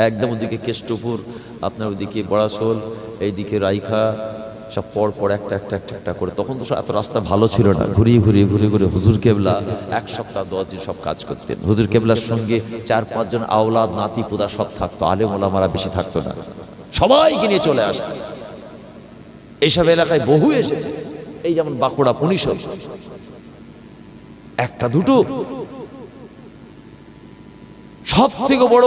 একদম ওদিকে কেষ্টপুর, আপনার ওদিকে বড়াশোল, এইদিকে রাইখা, সব পর পর একটা একটা একটা একটা করে। তখন তো এত রাস্তা ভালো ছিল না, ঘুরিয়ে ঘুরিয়ে ঘুরিয়ে ঘুরিয়ে হুজুর কেবলা এক সপ্তাহ 10 দিন সব কাজ করতেন। হুজুর কেবলার সঙ্গে 4-5 জন আওলাদ নাতি পোতা সব থাকতো, আলেম ওলামারা বেশি থাকতো না, সবাইকে নিয়ে চলে আসতো। এইসব এলাকায় বহু এসেছে, এই যেমন বাঁকুড়া পুনিশোল, একটা দুটো, সব থেকে বড়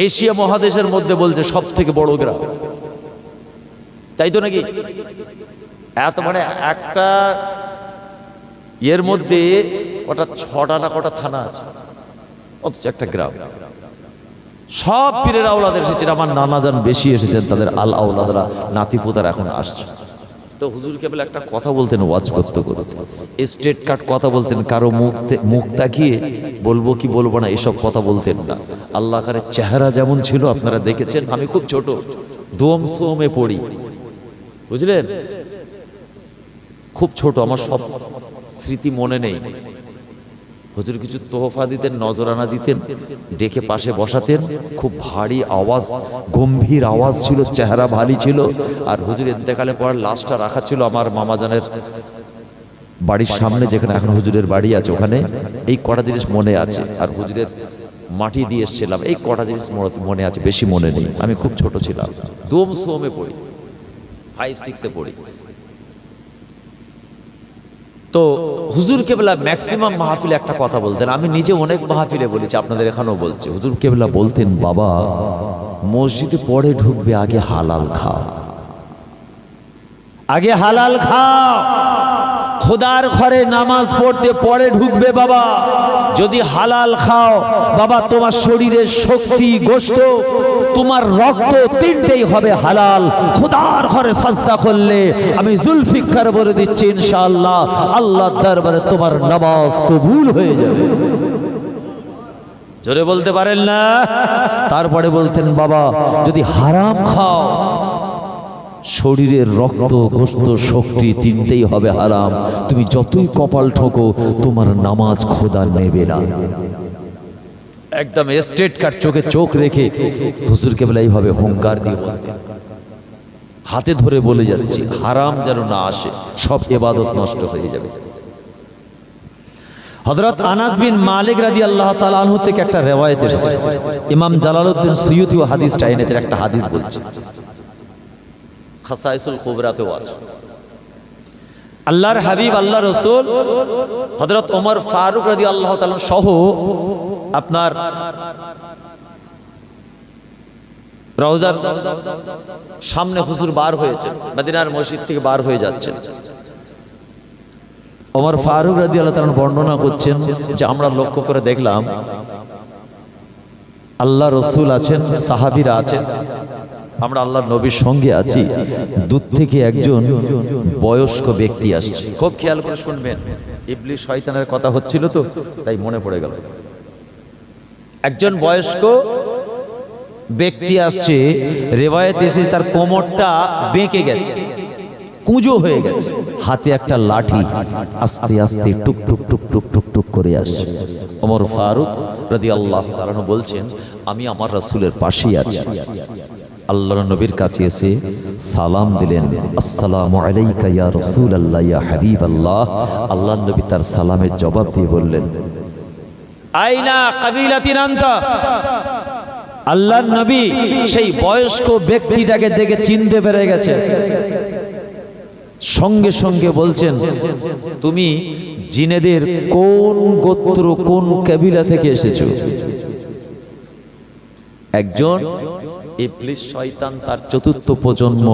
এশিয়া মহাদেশের মধ্যে বলছে সব থেকে বড় গ্রাম, তাই তো নাকি? এত মানে একটা এর মধ্যে কটা 6টা না কটা থানা আছে, অথচ একটা গ্রাম। সব পীরের আওলাদ এসেছেন, আমার নানা জান বেশি এসেছেন, তাদের আল আওলাদরা নাতি পোতার এখন আসছে। তো হুজুর কেবল একটা কথা বলতেন ওয়াজ করতে করতে, স্টেট কাট কথা বলতেন, কারো মুখ তাকিয়ে বলবো কি বলবো না এসব কথা বলতেন না। আল্লাহ কারের চেহারা যেমন ছিল আপনারা দেখেছেন। আমি খুব ছোট, দোম সোমে পড়ি, বুঝলেন, খুব ছোট, আমার সব স্মৃতি মনে নেই। হুজুর কিছু তোহফা দিতেন, নজরানা দিতেন, ডেকে পাশে বসাতেন, খুব ভারী আওয়াজ, গম্ভীর আওয়াজ ছিল, চেহারা ভারী ছিল। আর হুজুর ইন্তেকালে পর লাশটা রাখা ছিল আমার মামাজানের বাড়ির সামনে, যেখানে এখন হুজুরের বাড়ি আছে, ওখানে। এই কটা জিনিস মনে আছে। আর হুজুরের মাটি দিয়ে এসেছিলাম, এই কটা জিনিস মনে আছে, বেশি মনে নেই। আমি খুব ছোট ছিলাম, দোম সোমে পড়ি, 5-6-এ পড়ি। তো হুজুর কেবলা ম্যাক্সিমাম মাহফিলে একটা কথা বলতেন, আমি নিজে অনেক মাহফিলে বলেছি, আপনাদের এখানেও বলছি। হুজুর কেবলা বলতেন, বাবা মসজিদে পরে ঢুকবে, আগে হালাল খাও, আগে হালাল খাও। খোদার ঘরে নামাজ পড়তে পরে ঢুকবে বাবা, যদি হালাল খাও বাবা, তোমার শরীরের শক্তি, গোশত, তোমার রক্ত, তিনটেই হবে হালাল। খোদার ঘরে সাজদা করলে আমি জুলফিকার বলে দিচ্ছি ইনশাআল্লাহ আল্লাহর দরবারে তোমার নামাজ কবুল হয়ে যাবে। জোরে বলতে পারেন না? তারপরে বলতেন, বাবা যদি হারাম খাও, শরীরের রক্ত, গোশত, শক্তি তিনটেই হবে হারাম। তুমি যতই কপাল ঠোকো, তোমার নামাজ খোদা নেবে না। একদম স্ট্রেট কাট, চোখে চোখ রেখে হুজুর কেবলা এইভাবে হুঙ্কার দিয়ে বলতেন, হাতে ধরে বলে যাচ্ছি, হারাম যেন না আসে, সব ইবাদত নষ্ট হয়ে যাবে। হযরত আনাস বিন মালিক রাদিয়াল্লাহু তাআলা আনহু থেকে একটা রিওয়ায়াত এসেছে, ইমাম জালালউদ্দিন সুয়ুতি ও হাদিসটা এনেছেন। একটা হাদিস বলছে, খাসাইসুল কুবরাতেও আছে। আল্লাহর হাবিব, আল্লাহ রাসূল হযরত ওমর ফারুক রাদিয়াল্লাহু তাআলা সহ আপনার রওজার সামনে হুজুর বার হয়েছেন, মদিনার মসজিদ থেকে বার হয়ে যাচ্ছেন। ওমর ফারুক রাদিয়াল্লাহু তাআলা বর্ণনা করছেন যে আমরা লক্ষ্য করে দেখলাম আল্লাহ রাসূল আছেন, সাহাবীরা আছেন, আমরা আল্লাহর নবীর সঙ্গে আছি। দূর থেকে একজন বয়স্ক ব্যক্তি আসছে। খুব খেয়াল করে শুনবেন, ইবলিস শয়তানের কথা হচ্ছিল তো, তাই মনে পড়ে গেল। একজন বয়স্ক ব্যক্তি আসছে, রিওয়ায়াতে এসে তার কোমরটা বেঁকে গেছে, কুঁজো হয়ে গেছে, হাতে একটা লাঠি, আস্তে আস্তে টুক টুক টুক টুক টুক টুক করে আসছে। ওমর ফারুক রাদিয়াল্লাহু তাআলা বলছেন, আমি আমার রাসূলের পাশেই আছি। আল্লাহর নবীর কাছে এসে সালাম দিলেন, আসসালামু আলাইকা ইয়া রাসূলুল্লাহ ইয়া হাবিবাল্লাহ। আল্লাহর নবী তার সালামের জবাব দিয়ে বললেন, আইনা কাবিলাতিন আনতা, আল্লাহর নবী সেই বয়স্ক ব্যক্তিটাকে দেখে চিনতে পেরে গেছে। সঙ্গে সঙ্গে বলছেন, তুমি জিনেদের কোন গোত্র কোন কাবিলা থেকে এসেছো? একজন ইবলিস শয়তান, তার চতুর্থ প্রজন্ম,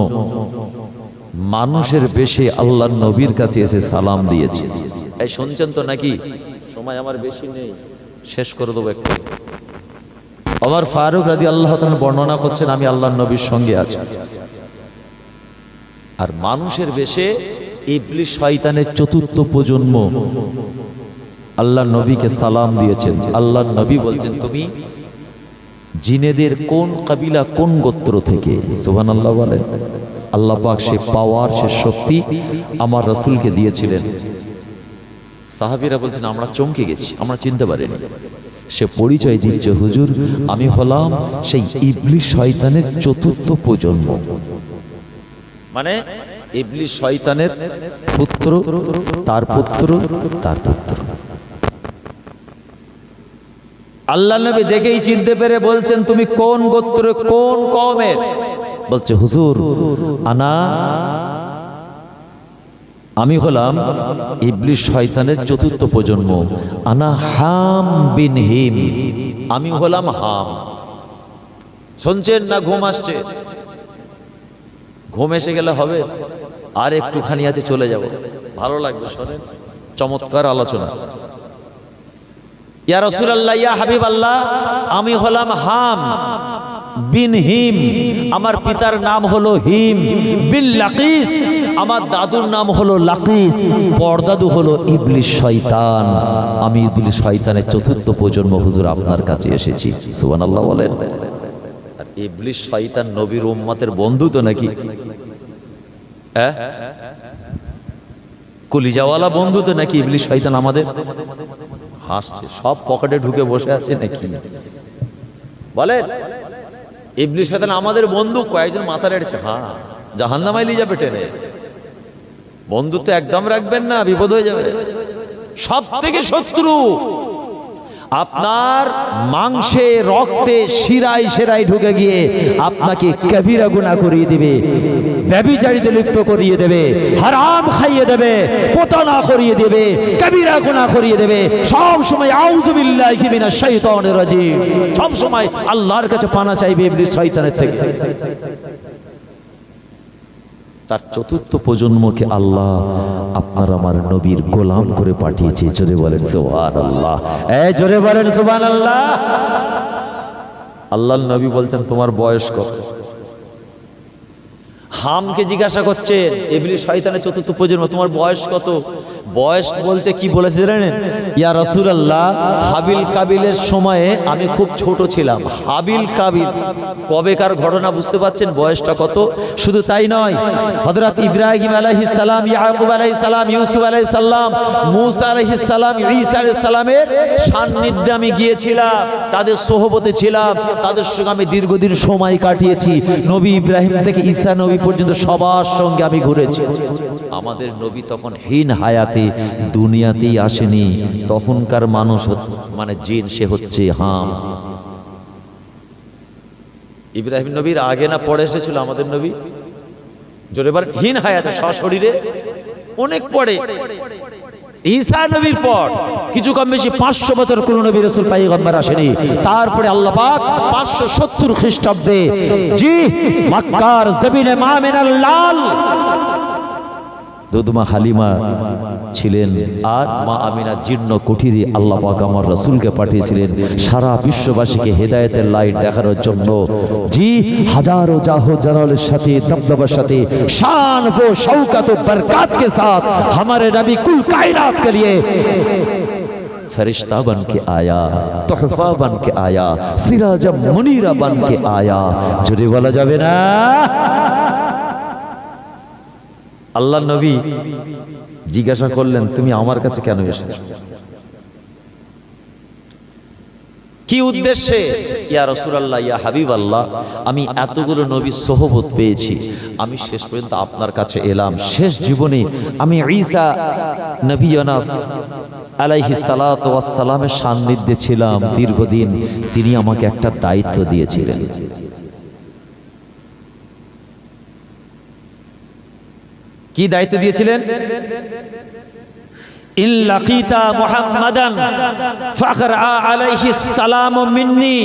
মানুষের বেশে আল্লাহর নবীর কাছে এসে সালাম দিয়েছে। এই শুনছেন তো নাকি? সময় আমার বেশি নেই, শেষ করে দেবো একটু। ওমর ফারুক রাদিয়াল্লাহু তাআলা বর্ণনা করছেন, আমি আল্লাহর নবীর সঙ্গে আছি, আর মানুষের বেশে ইবলিস শয়তানের চতুর্থ প্রজন্ম আল্লাহর নবীকে সালাম দিয়েছেন। আল্লাহর নবী বলছেন, তুমি জিনেদের কোন কাবিলা কোন গোত্র থেকে? সুবহানাল্লাহ বলেন। আল্লাহ পাক সে পাওয়ার, সে শক্তি আমার রাসূলকে দিয়েছিলেন। সাহাবীরা বলছেন, আমরা চমকে গেছি, আমরা চিনতে পারিনি। সে পরিচয় দিচ্ছে, হুজুর আমি হলাম সেই ইবলিস শয়তানের চতুর্থ প্রজন্ম। মানে ইবলিস শয়তানের পুত্র, তার পুত্র, তার পুত্র। আল্লাহ নবী দেখেই চিনতে পেরে বলছেন, তুমি কোন গোত্র কোন কওমের? বলছে, হুজুর আমি হলাম ইবলিস শয়তানের চতুর্থ প্রজন্ম। আনা হাম বিন হিম, আমি হলাম হাম। শুনছেন না ঘুম আসছে? ঘুম এসে গেলে হবে, আর একটুখানি আছে, চলে যাব, ভালো লাগবে। শোনেন, চমৎকার আলোচনা। ইয়া রাসূলুল্লাহ, ইয়া হাবিবাল্লাহ, আমি হলাম হাম বিন হিম, আমার পিতার নাম হলো হিম বিন লাকিস, আমার দাদুর নাম হলো লাকিস, পরদাদু হলো ইবলিস শয়তান। আমি ইবলিস শয়তানের চতুর্থ প্রজন্ম, হুজুর আপনার কাছে এসেছি। সুবহানাল্লাহ বলেন। আর ইবলিস শয়তান নবীর উম্মতের বন্ধু তো নাকি? হ্যাঁ, কলিজাওয়ালা বন্ধু তো নাকি ইবলিস শয়তান আমাদের? হাসছে, সব পকেটে ঢুকে বসে আছে নাকি? বলেন, ইবলিস শয়তান আমাদের বন্ধু? কয়েকজন মাথা রেড়েছে, হ্যাঁ, জাহান্নামায় নিয়ে যাবে টেনে। বন্ধুত্ব একদম রাখবেন না, বিপদ হয়ে যাবে। সব থেকে শত্রু আপনার মাংসে, রক্তে, শিরায় শিরায় ঢুকে গিয়ে আপনাকে কবিরা গুনাহ করিয়ে দিবে, ব্যভিচারিতে লিপ্ত করিয়ে দেবে, হারাম খাইয়ে দেবে, প্রতারণা করিয়ে দেবে, কবিরা গুনাহ করিয়ে দেবে। সব সময় আউযু বিল্লাহি মিনাশ শাইতানির রাজিম, সব সময় আল্লাহর কাছে পানা চাইবে ইবলিস শয়তানের থেকে। তার চতুর্থ প্রজন্মকে আল্লাহ আপনার আমার নবীর গোলাম করে পাঠিয়েছে। জোরে বলেন সুবহানাল্লাহ, জোরে বলেন সুবহানাল্লাহ। আল্লাহর নবী বলছেন, তোমার বয়স কত? হামকে জিজ্ঞাসা করছেন, ইবলিস শয়তানের চতুর্থ প্রজন্ম, তোমার বয়স কত? বয়স বলছে, কি বলেছে জানেন? ইয়া রাসূলুল্লাহ, হাবিল কাবিলের সময়ে আমি খুব ছোট ছিলাম। হাবিল কাবিল কবেকার ঘটনা বুঝতে পারছেন? বয়সটা কত? শুধু তাই নয়, হযরত ইব্রাহিম আলাইহিস সালাম, ইয়াকুব আলাইহিস সালাম, ইউসুফ আলাইহিস সালাম, মূসা আলাইহিস সালাম, ঈসা আলাইহিস সালামের সান্নিধ্যে আমি গিয়েছিলাম, তাদের সোহবতে ছিলাম, তাদের সঙ্গে আমি দীর্ঘদিন সময় কাটিয়েছি। নবী ইব্রাহিম থেকে ঈসা নবী পর্যন্ত সবার সঙ্গে আমি ঘুরেছি। আমাদের নবী তখন হীন হায়াতে দুনিয়াতেই আসেনি, তখনকার মানুষ মানে জিন, সে হচ্ছে হাম। ইব্রাহিম নবীর আগে না পরে এসেছিল আমাদের নবী? জোরে বলেন। হীন হায়াতে, সশরীরে, অনেক পরে। ঈসা নবীর পর কিছু কম বেশি 500 বছর কোন নবী রাসূল পয়গম্বর আসেনি। তারপরে আল্লাহ পাক 570 খ্রিস্টাব্দে, জি, মক্কার জমিনে মামিনাল লাল দুধমা হালিমা ছিলেন, আর মা আমিনা জীর্ণ কুঠিরে আল্লাহ পাক আমার রাসূলকে পাঠিয়েছিলেন সারা বিশ্ববাসীকে হেদায়েতের লাইট দেখানোর জন্য। জি, হাজারো জাহো জালালের সাথে, দবদবার সাথে, শান ও শৌকত ও বরকত के साथ हमारे नबी कुल कायनात के लिए फरिश्ता बन के आया, तोहफा बन के आया, सिराज मुनीरा बन के आया। जुड़े वाला जावे ना। আল্লাহ নবী জিজ্ঞাসা করলেন, তুমি আমার কাছে কেন এসেছো? কি উদ্দেশ্যে? ইয়া রাসূলুল্লাহ, ইয়া হাবিবাল্লাহ, আমি এতগুলো নবীর সোহবত পেয়েছি, আমি শেষ পর্যন্ত আপনার কাছে এলাম। শেষ জীবনে আমি ঈসা নবী ইউনুস আলাইহিস সালাতু ওয়াস সালামের সান্নিধ্যে ছিলাম দীর্ঘদিন। তিনি আমাকে একটা দায়িত্ব দিয়েছিলেন। কি দায়িত্ব দিয়েছিলেন? ইন লাকিতা মুহাম্মাদান ফাকরা আলাইহিস সালামু মিন্নি।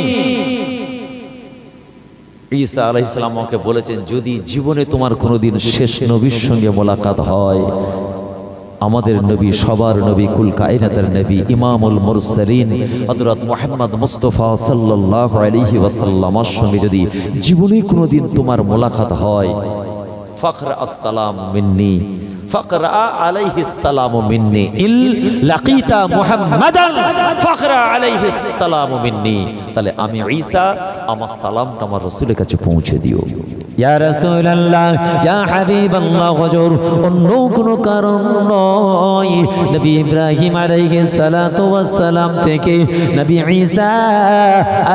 ঈসা আলাইহিস সালাম আমাকে বলেছেন, যদি জীবনে তোমার কোনোদিন শেষ নবীর সঙ্গে মোলাকাত হয়, আমাদের নবী, সবার নবী, কুল কায়নাতের নবী, ইমামুল মুরসালিন হযরত মুহাম্মদ মুস্তাফা সাল্লাল্লাহু আলাইহি ওয়াসাল্লামের সঙ্গে যদি জীবনে কোনোদিন তোমার মোলাকাত হয়, ফাকরা আসসালাম মিন্নি, ফাকরা আলাইহিস সালামু মিন্নি, ইল লাকিতা মুহাম্মাদান ফাকরা আলাইহিস সালামু মিন্নি। তাহলে আমি ঈসা, আমার সালামটা আমার রাসূলের কাছে পৌঁছে দিও। ইয়া রাসূলুল্লাহ, ইয়া হাবিবাল্লাহ, হুজুর অন্য কোনো কারণ নয়। নবী ইব্রাহিম আলাইহিস সালাতু ওয়াস সালাম থেকে নবী ঈসা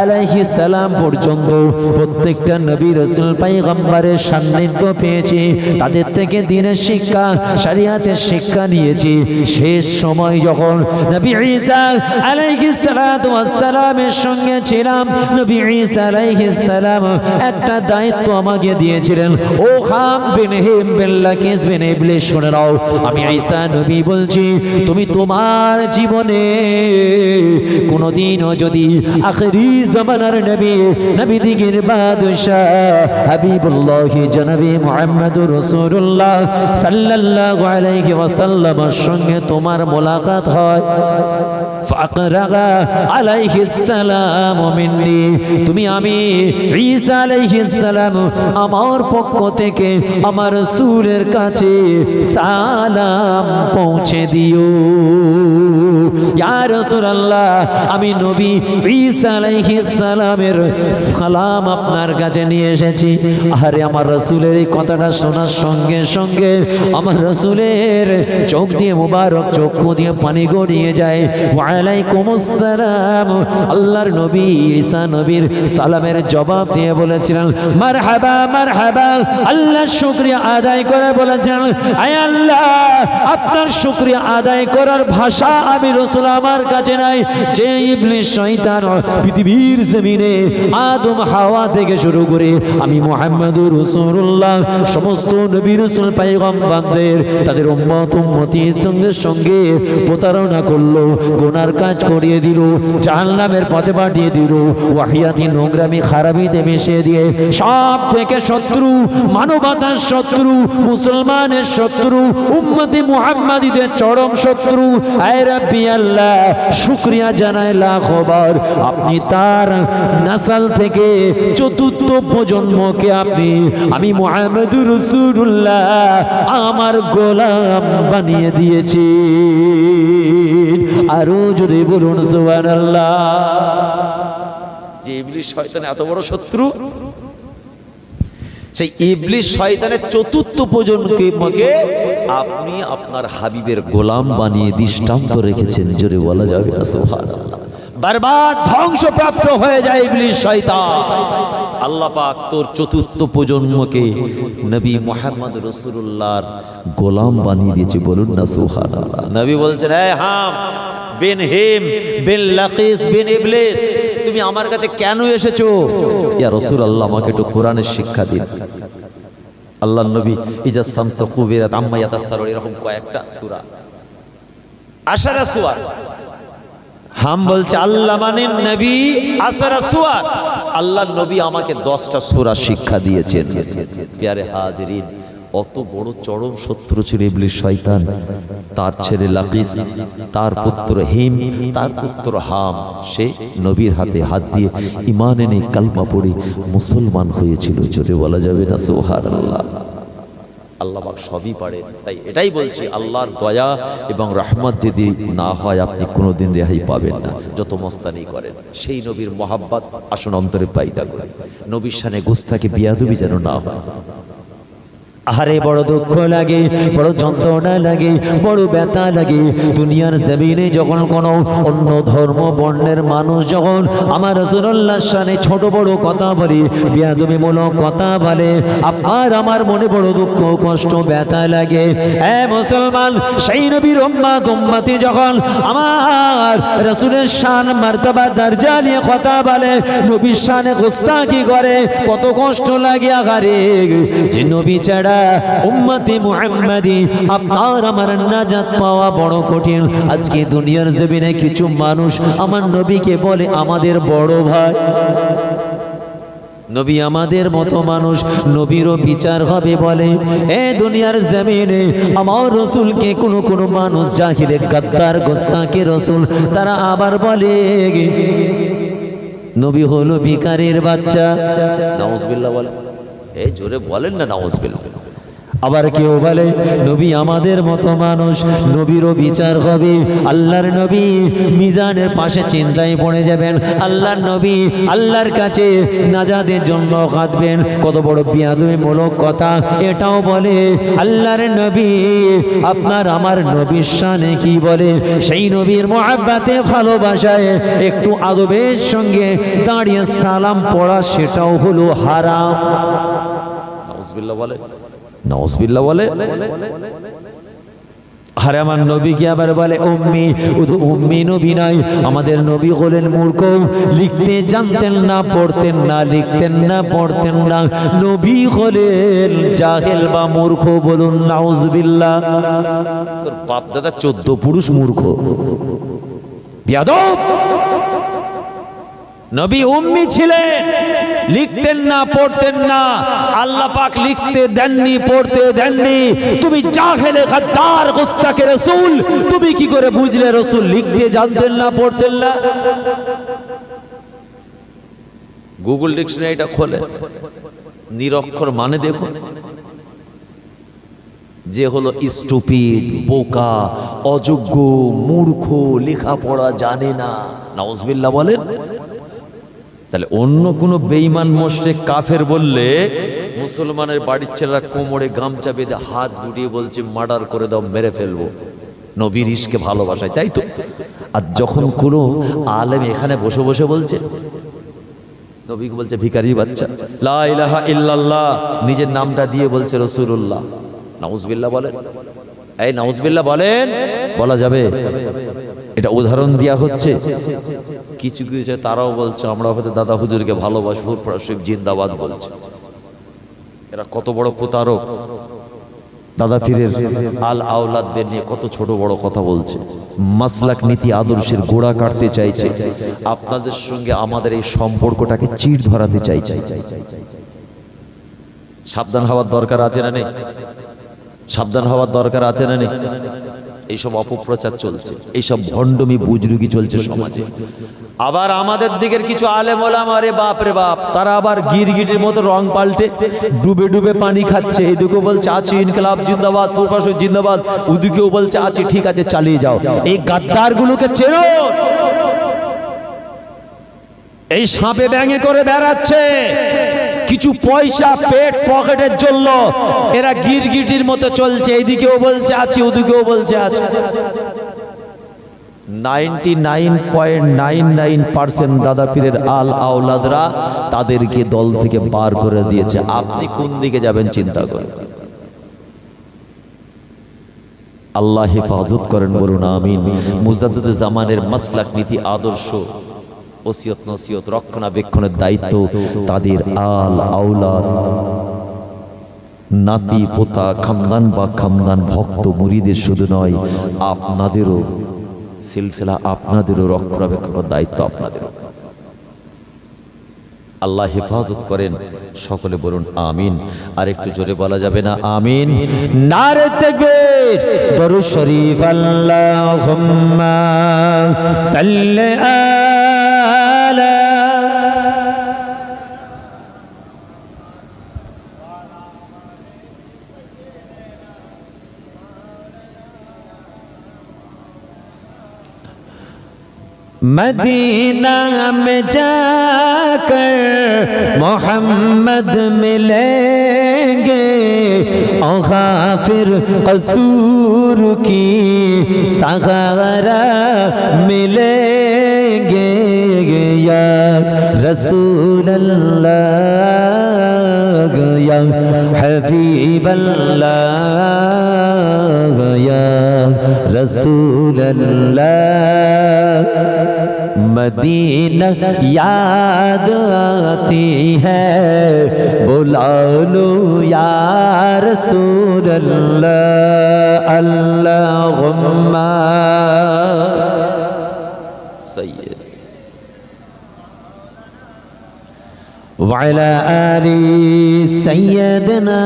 আলাইহিস সালাম পর্যন্ত প্রত্যেকটা নবী রাসূল পয়গম্বরের সান্নিধ্য পেয়েছে, তাদের থেকে দ্বীনের শিক্ষা, শরিয়াতের শিক্ষা নিয়েছি। শেষ সময় যখন নবী ঈসা আলাইহিস সালাতু ওয়াস সালামের সঙ্গে ছিলাম, নবী ঈসা আলাইহিস সালাম একটা দায়িত্ব আমাকে দিয়েছিলেন। ও খাম বিন হিম বিন লাকিস বিন ইবলিস, শুনে নাও, আমি ঈসা নবী বলছি, তুমি তোমার জীবনে কোনোদিনও যদি আখিরি জামানার নবী, নবীদিগের বাদশা হাবিবুল্লাহ জনাবে মুহাম্মদুর রাসূলুল্লাহ সাল্লাল্লাহু আলাইহি ওয়াসাল্লামের সঙ্গে তোমার মোলাকাত হয়, ফাকরা আলাইহিস সালাম মিন্নি, তুমি আমি ঈসা আলাইহিস সালাম আমার পক্ষ থেকে আমার রাসূলের কাছে সালাম পৌঁছে দিও। ইয়া রাসূলুল্লাহ, আমি নবী ঈসা আলাইহিস সালামের সালাম আপনার কাছে নিয়ে এসেছি। আরে আমার রাসূলের এই কথাটা শোনার সঙ্গে সঙ্গে আমার রাসূলের চোখ দিয়ে মুবারক চক্ষু দিয়ে পানি গড়িয়ে যায়। ওয়া আলাইকুমুস সালাম। আল্লাহর নবী ঈসা নবীর সালামের জবাব দিয়ে বলেছিলেন, মারহাবা মারহাবা। আল্লাহর শুকরিয়া আদায় করে বলেছেন, আয় আল্লাহ, আপনার শুকরিয়া আদায় করার ভাষা আমি রাসূল আমার কাছে নাই। যে ইবলিস শয়তান পৃথিবীর জমিনে আদম হাওয়া থেকে শুরু করে আমি মুহাম্মদুর রাসূলুল্লাহ সমস্ত নবী রাসূল পয়গম্বরদের তাদের উম্মত উম্মতির সঙ্গে সঙ্গে প্রতারণা করলো, গুনার কাজ করিয়ে দিল, জাহান্নামের পথে পাঠিয়ে দিল, ওয়াহিয়াতি নোংরামি খারাপিতে মিশিয়ে দিয়ে সব থেকে শত্রু, মানবতার শত্রু, মুসলমানের শত্রু, উম্মতে মুহাম্মাদীদের চরম শত্রু। আয় রাব্বি আল্লাহ, শুকরিয়া জানাই লাখবার, আপনি তার নাসাল থেকে চতুর্থ প্রজন্মকে আপনি আমি মুহাম্মদুর রাসূলুল্লাহ আমার গোলাম বানিয়ে দিয়েছি। আরো জোরে বলুন সুবহানাল্লাহ। যে ইবলিস শয়তান এত বড় শত্রু, সেই ইবলিস শয়তানের চতুর্থ প্রজন্মকে আপনি আপনার হাবিবের গোলাম বানিয়ে দৃষ্টান্ত রেখেছেন। জোরে বলা যাবে না সুবহানাল্লাহ। বরবাদ ধ্বংসপ্রাপ্ত হয়ে যায় ইবলিস শয়তান। আল্লাহ পাক তোর চতুর্থ প্রজন্মকে নবী মুহাম্মদ রাসূলুল্লাহর গোলাম বানিয়ে দিয়েছে। বলুন না সুবহানাল্লাহ। নবী বলছেন, হে হাম বিন হিম বিন লাকিস বিন ইবলিস, তুমি আমার কাছে কেন এসেছো? ইয়া রাসূলুল্লাহ, আমাকে একটু কোরআনের শিক্ষা দিন। আল্লাহর নবী ইজা শামসু কুবিরাত আম্মা ইয়াতাসারুন, এরকম কয়েকটা সূরা, আশারা সূরা। হাম বলছে আল্লাহ মানেন নবী আশারা সূরা। আল্লাহর নবী আমাকে 10টা সূরা শিক্ষা দিয়েছেন। প্যারে হাজিরিন, অত বড় চরম শত্রু ছিল ইবলিস শয়তান। তার ছেলে লাকিস, তার পুত্র হিম, তার পুত্র হাম, সে নবীর হাতে হাত দিয়ে ঈমান এনে কালমা পড়ে মুসলমান হয়েছিল। জোরে বলা যাবে না সুবহানাল্লাহ। আল্লাহ পাক সবই পারেন। তাই এটাই বলছি, আল্লাহর দয়া এবং রহমত যদি না হয় আপনি কোনোদিন রেহাই পাবেন না, যত মস্তানি করেন। সেই নবীর মহাব্বত আসুন অন্তরে পায়দা করে, নবীর শানে গুস্তাখি বিয়াদবি যেন না হয়। আহারে বড় দুঃখ লাগে, বড় যন্ত্রণা লাগে, বড় ব্যথা লাগে। দুনিয়ার জমিনে যখন কোনো অন্য ধর্ম বর্ণের মানুষ যখন আমার রাসূলুল্লাহর শানে ছোট বড় কথা বলে, বেয়াদবিমূলক কথা বলে, আপনার আমার মনে বড় দুঃখ কষ্ট ব্যথা লাগে। এ মুসলমান, সেই নবীর উম্মতি যখন আমার রাসূলের শান মার্তবা দরজা নিয়ে কথা বলে, নবীর শানে গোস্তাকি করে, কত কষ্ট লাগে। আহারে যে নবী ছাড়া উম্মতে মুহাম্মাদি আপনার আমার নাজাত পাওয়া বড় কঠিন। আজকে দুনিয়ার জমিনে কিছু মানুষ আমার নবীকে বলে আমাদের বড় ভাই। নবী আমাদের মতো মানুষ, নবীরও বিচার হবে বলে। এ দুনিয়ার জমিনে আমার রসুলকে কোনো মানুষ জাহিলে গাদ্দার গোস্তাকে রসুল, তারা আবার বলে নবী হলো ভিখারির বাচ্চা। নাউজুবিল্লাহ বলে, এই জোরে বলেন না নাউজুবিল্লাহ। আবার কেউ বলে নবী আমাদের মতো মানুষ, নবীরও বিচার হবে। আল্লাহর নবী মিজানের পাশে চিন্তায় পড়ে যাবেন। আল্লাহর নবী আল্লাহর কাছে নাজাতের জন্য কাঁদবেন। কত বড় বিয়াদবিমূলক কথা। এটাও বলে আল্লাহর নবী আপনার আমার নবীর শানে কি বলে, সেই নবীর মুহাব্বতে ভালোবাসায় একটু আদবের সঙ্গে দাঁড়িয়ে সালাম পড়া সেটাও হলো হারাম। নাউজুবিল্লাহ বলে, নাউজুবিল্লাহ বলে। আরে আমার নবীকে আবার বলে উম্মি। উম্মি নবী নাই, আমাদের নবী হলেন মূর্খ, লিখতে জানতেন না, পড়তেন না, লিখতেন না, পড়তেন না। নবী হলেন জাহেল বা মূর্খ। বলুন নাউজুবিল্লাহ। তোর বাপ দাদা 14 পুরুষ মূর্খ, বিয়াদব। নবী উম্মি ছিলেন, লিখতেন না, পড়তেন না। আল্লাহ পাক লিখতে দেননি, পড়তে দেননি। তুমি জাহেলে গাদ্দার গোস্তাকে রাসূল, তুমি কি করে বুঝলে রাসূল লিখতে জানতেন না, পড়তেন না? গুগল ডিকশনারিটা খোলে, নিরক্ষর মানে দেখুন। যে হলো স্টুপিড, বোকা, অযোগ্য, মূর্খ, লেখাপড়া জানে না। নাউজুবিল্লাহ বলেন। তাহলে অন্য কোনো বেঈমান মুশরিক কাফের বললে মুসলমানের বাড়ির ছেলেরা কোমরে গামছা বেঁধে হাত গুটিয়ে বলছে মার্ডার করে দাও, মেরে ফেলবো, নবীর ইশকে ভালোবাসায়, তাই তো? আর যখন কোনো আলেম এখানে বসে বসে বলছে নবীকে বলছে ভিখারির বাচ্চা, লা ইলাহা ইল্লাল্লাহ নিজের নামটা দিয়ে বলছে রাসূলুল্লাহ। নাউজুবিল্লাহ বলেন। এই নাউজুবিল্লাহ বলেন, বলা যাবে? এটা উদাহরণ দেওয়া হচ্ছে। কিছু কিছু তারাও বলছে আমরা হয়তো দাদা হুজুরকে ভালোবাসবো, জিন্দাবাদ বলছে। এরা কত বড় প্রতারক। দাদা পীরের আল আওলাদদের নিয়ে কত ছোট বড় কথা বলছে, মাসলাক নীতি আদর্শের গোড়া কাটতে চাইছে। আপনাদের সঙ্গে আমাদের এই সম্পর্কটাকে চিড় ধরাতে চাইছে। সাবধান হওয়ার দরকার আছে না নেই? সাবধান হওয়ার দরকার আছে না নেই? এইসব অপপ্রচার চলছে, এইসব ভণ্ডমি বুজরুগি চলছে সমাজে। আবার আমাদের দিকের কিছু আলেম ওলামা, আরে বাপ রে বাপ, তারা আবার গিরগিটির মতো রং পাল্টে ডুবে ডুবে পানি খাচ্ছে। এদিকেও বলছে আছি ইনকলাব জিন্দাবাদ, ফুরফাস জিন্দাবাদ, ওদিকেও বলছে আছি, ঠিক আছে চালিয়ে যাও। এই গাদ্দার গুলোকে চেনো? এই সাপে ব্যাঙে করে বেড়াচ্ছে, কিছু পয়সা পেট পকেটের জন্য এরা গিরগিটির মতো চলছে। এইদিকেও বলছে আছি, ওদিকেও বলছে আছি। 99.99% দাদা পীরের আল আওলাদরা তাদেরকে দল থেকে বার করে দিয়েছে। আপনি কোন দিকে যাবেন চিন্তা করেন। আল্লাহ হেফাজত করেন, বলুন আমিন। মুজাদ্দিদে জামানের মাসলাক নীতি আদর্শ ওসিয়ত নসিয়ত রক্ষণাবেক্ষণের দায়িত্ব তাদের আল আওলাদ, নাতি পোতা, খানদান বা খানদান ভক্ত মুরিদের শুধু নয়, আপনাদেরও সিলসিলা, আপনাদেরও রক্ষণাবেক্ষণের দায়িত্ব আপনাদেরও। আল্লাহ হেফাজত করেন, সকলে বলুন আমিন। আর একটু জোরে বলা যাবে না আমিন? নারে তাকবীর, দরুদ শরীফ, আল্লাহুম্মা সাল্লি আলা मदीना में जाकर मोहम्मद मिलेंगे, और गाफिर कसूर की सहारा मिलेंगे या रसूल अल्लाह या हबीब अल्लाह या रसूल अल्लाह। मदीना याद आती है बुला लो या रसूल अल्लाह। अल्लाहुम्मा सैयद वअला आली सैयदना।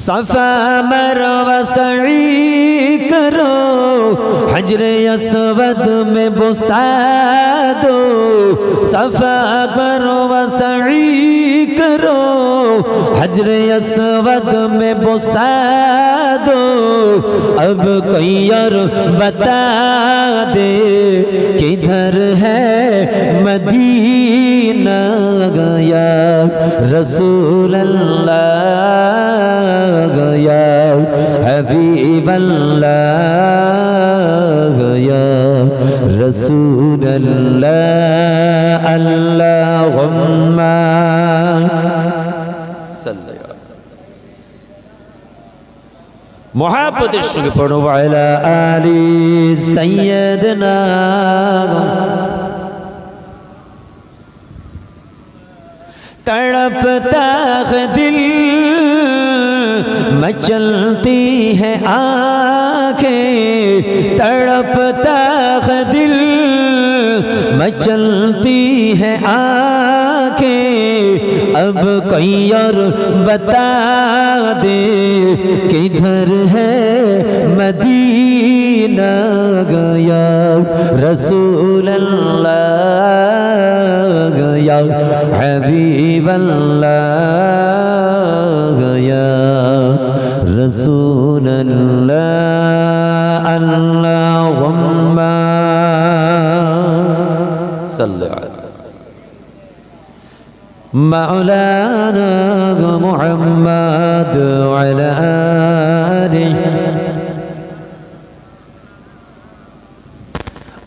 सफा मरवा सई करो हजरे अस्वद में बुसा दो। सफा मरवा सई करो हजरे अस्वद में बुसा दो। अब कोई और बता दे किधर है मदीना गया रसूल अल्लाह गया हबीब अल्लाह गया रसूल अल्लाह। अल्लाहुम्मा मोहब्बतेर संगे पढ़ो वअला आली सैयदना। तड़पता है दिल मचलती है आँखें। तड़पता है दिल मचलती है आँखें। अब कोई और बता दे किधर है मदीना गया रसूल अल्लाह गया हबीब अल्लाह गया रसूल अल्लाह। अल्लाहुम्मा सल्लल्लाहु अलैहि मौलाना मुहम्मद वअला आलिहि।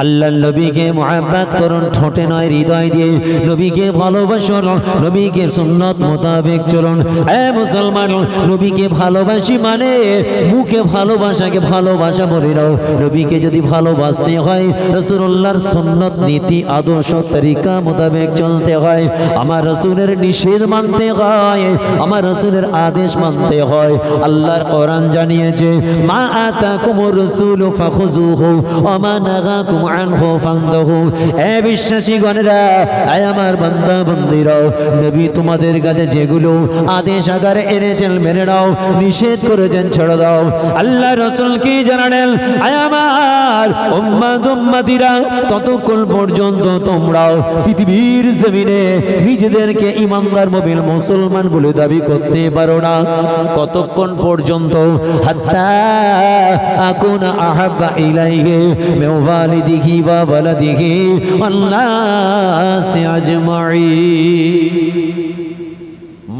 আল্লাহ নবীকে মুহাব্বত করুন ঠোঁটে নয় হৃদয় দিয়ে। নবীকে ভালোবাসুন, নবীকে সুন্নত মোতাবেক চলুন। এ মুসলমান নবীকে ভালোবাসি মানে মুখে ভালোবাসাকে ভালোবাসা বলে নাও। নবীকে যদি ভালোবাসতে হয় রাসূলুল্লাহর সুন্নত নীতি আদর্শ তরিকা মোতাবেক চলতে হয়। আমার রাসূলের নিষেধ মানতে হয়, আমার রাসূলের আদেশ মানতে হয়। আল্লাহর কোরআন জানিয়েছে মা আতাকুমুর রাসূলু ফাখুযুহু ওয়া মা নাহাকুম আনহু ফান্তাহু। এ বিশ্বাসীগণেরা, এ আমার বান্দা বান্দীরা, নবী তোমাদের কাছে যেগুলো আদেশ আকারে এনেছেন মেনে নাও, নিষেধ করেছেন ছেড়ে দাও। আল্লাহ রাসূল কি জানালেন? এ আমার উম্মত উম্মতিরা, ততক্ষণ পর্যন্ত তোমরা পৃথিবীর জমিনে নিজেদেরকে ইমানদার মুমিন মুসলমান বলে দাবি করতে পারো না। কতক্ষণ পর্যন্ত? হাত্তা আকুনা আহাব্বা ইলাইহি মিন ওয়ালিদিহি ওয়া ওয়ালাদিহি ওয়ান নাসি আজমাইন।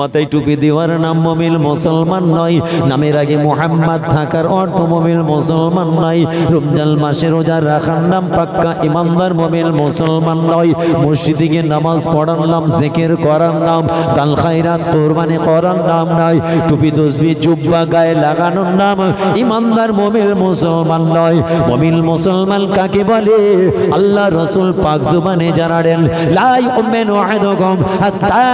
মাথায় টুপি দেওয়ার নাম মুমিন মুসলমান নয়। নামের আগে মুহাম্মদ থাকার অর্থ মুমিন মুসলমান নয়। রমজান মাসে রোজা রাখার নাম পাক্কা ইমানদার মুমিন মুসলমান নয়। মসজিদে গিয়ে নামাজ পড়ার নাম, জিকির করার নাম, দান খায়রাত কুরবানি করার নাম নয়। টুপি তসবিহ জুব্বা গায়ে লাগানোর নাম ইমানদার মুমিন মুসলমান নয়। মুমিন মুসলমান কাকে বলে? আল্লাহ রাসূল পাক জবানে জানালেন লা ইউমিনু আহাদুকুম হাত্তা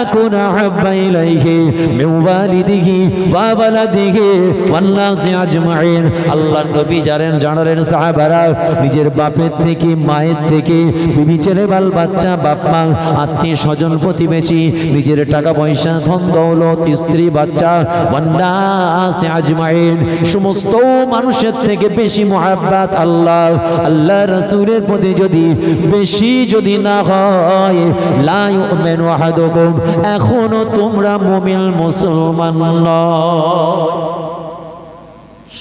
আকুনা ইলাইহি মিন ওয়ালিদিহি ওয়া ওয়ালাদিহি ওয়ান নাসি আজমাইন। আল্লাহ নবী জানালেন সাহাবারা নিজের বাপের থেকে, মায়ের থেকে, বিবি ছেলে বাল বাচ্চা, বাপ মা, আত্মীয় স্বজন প্রতিবেশী, নিজের টাকা পয়সা ধন দৌলত, স্ত্রী বাচ্চা, ওয়ান নাসি আজমাইন, সমস্ত মানুষের থেকে বেশি মুহাব্বত আল্লাহ রাসূলের প্রতি যদি বেশি যদি না হয়, লা ইউমিনু আহাদুকুম, এখনো তোমরা মুমিন মুসলমান নয়।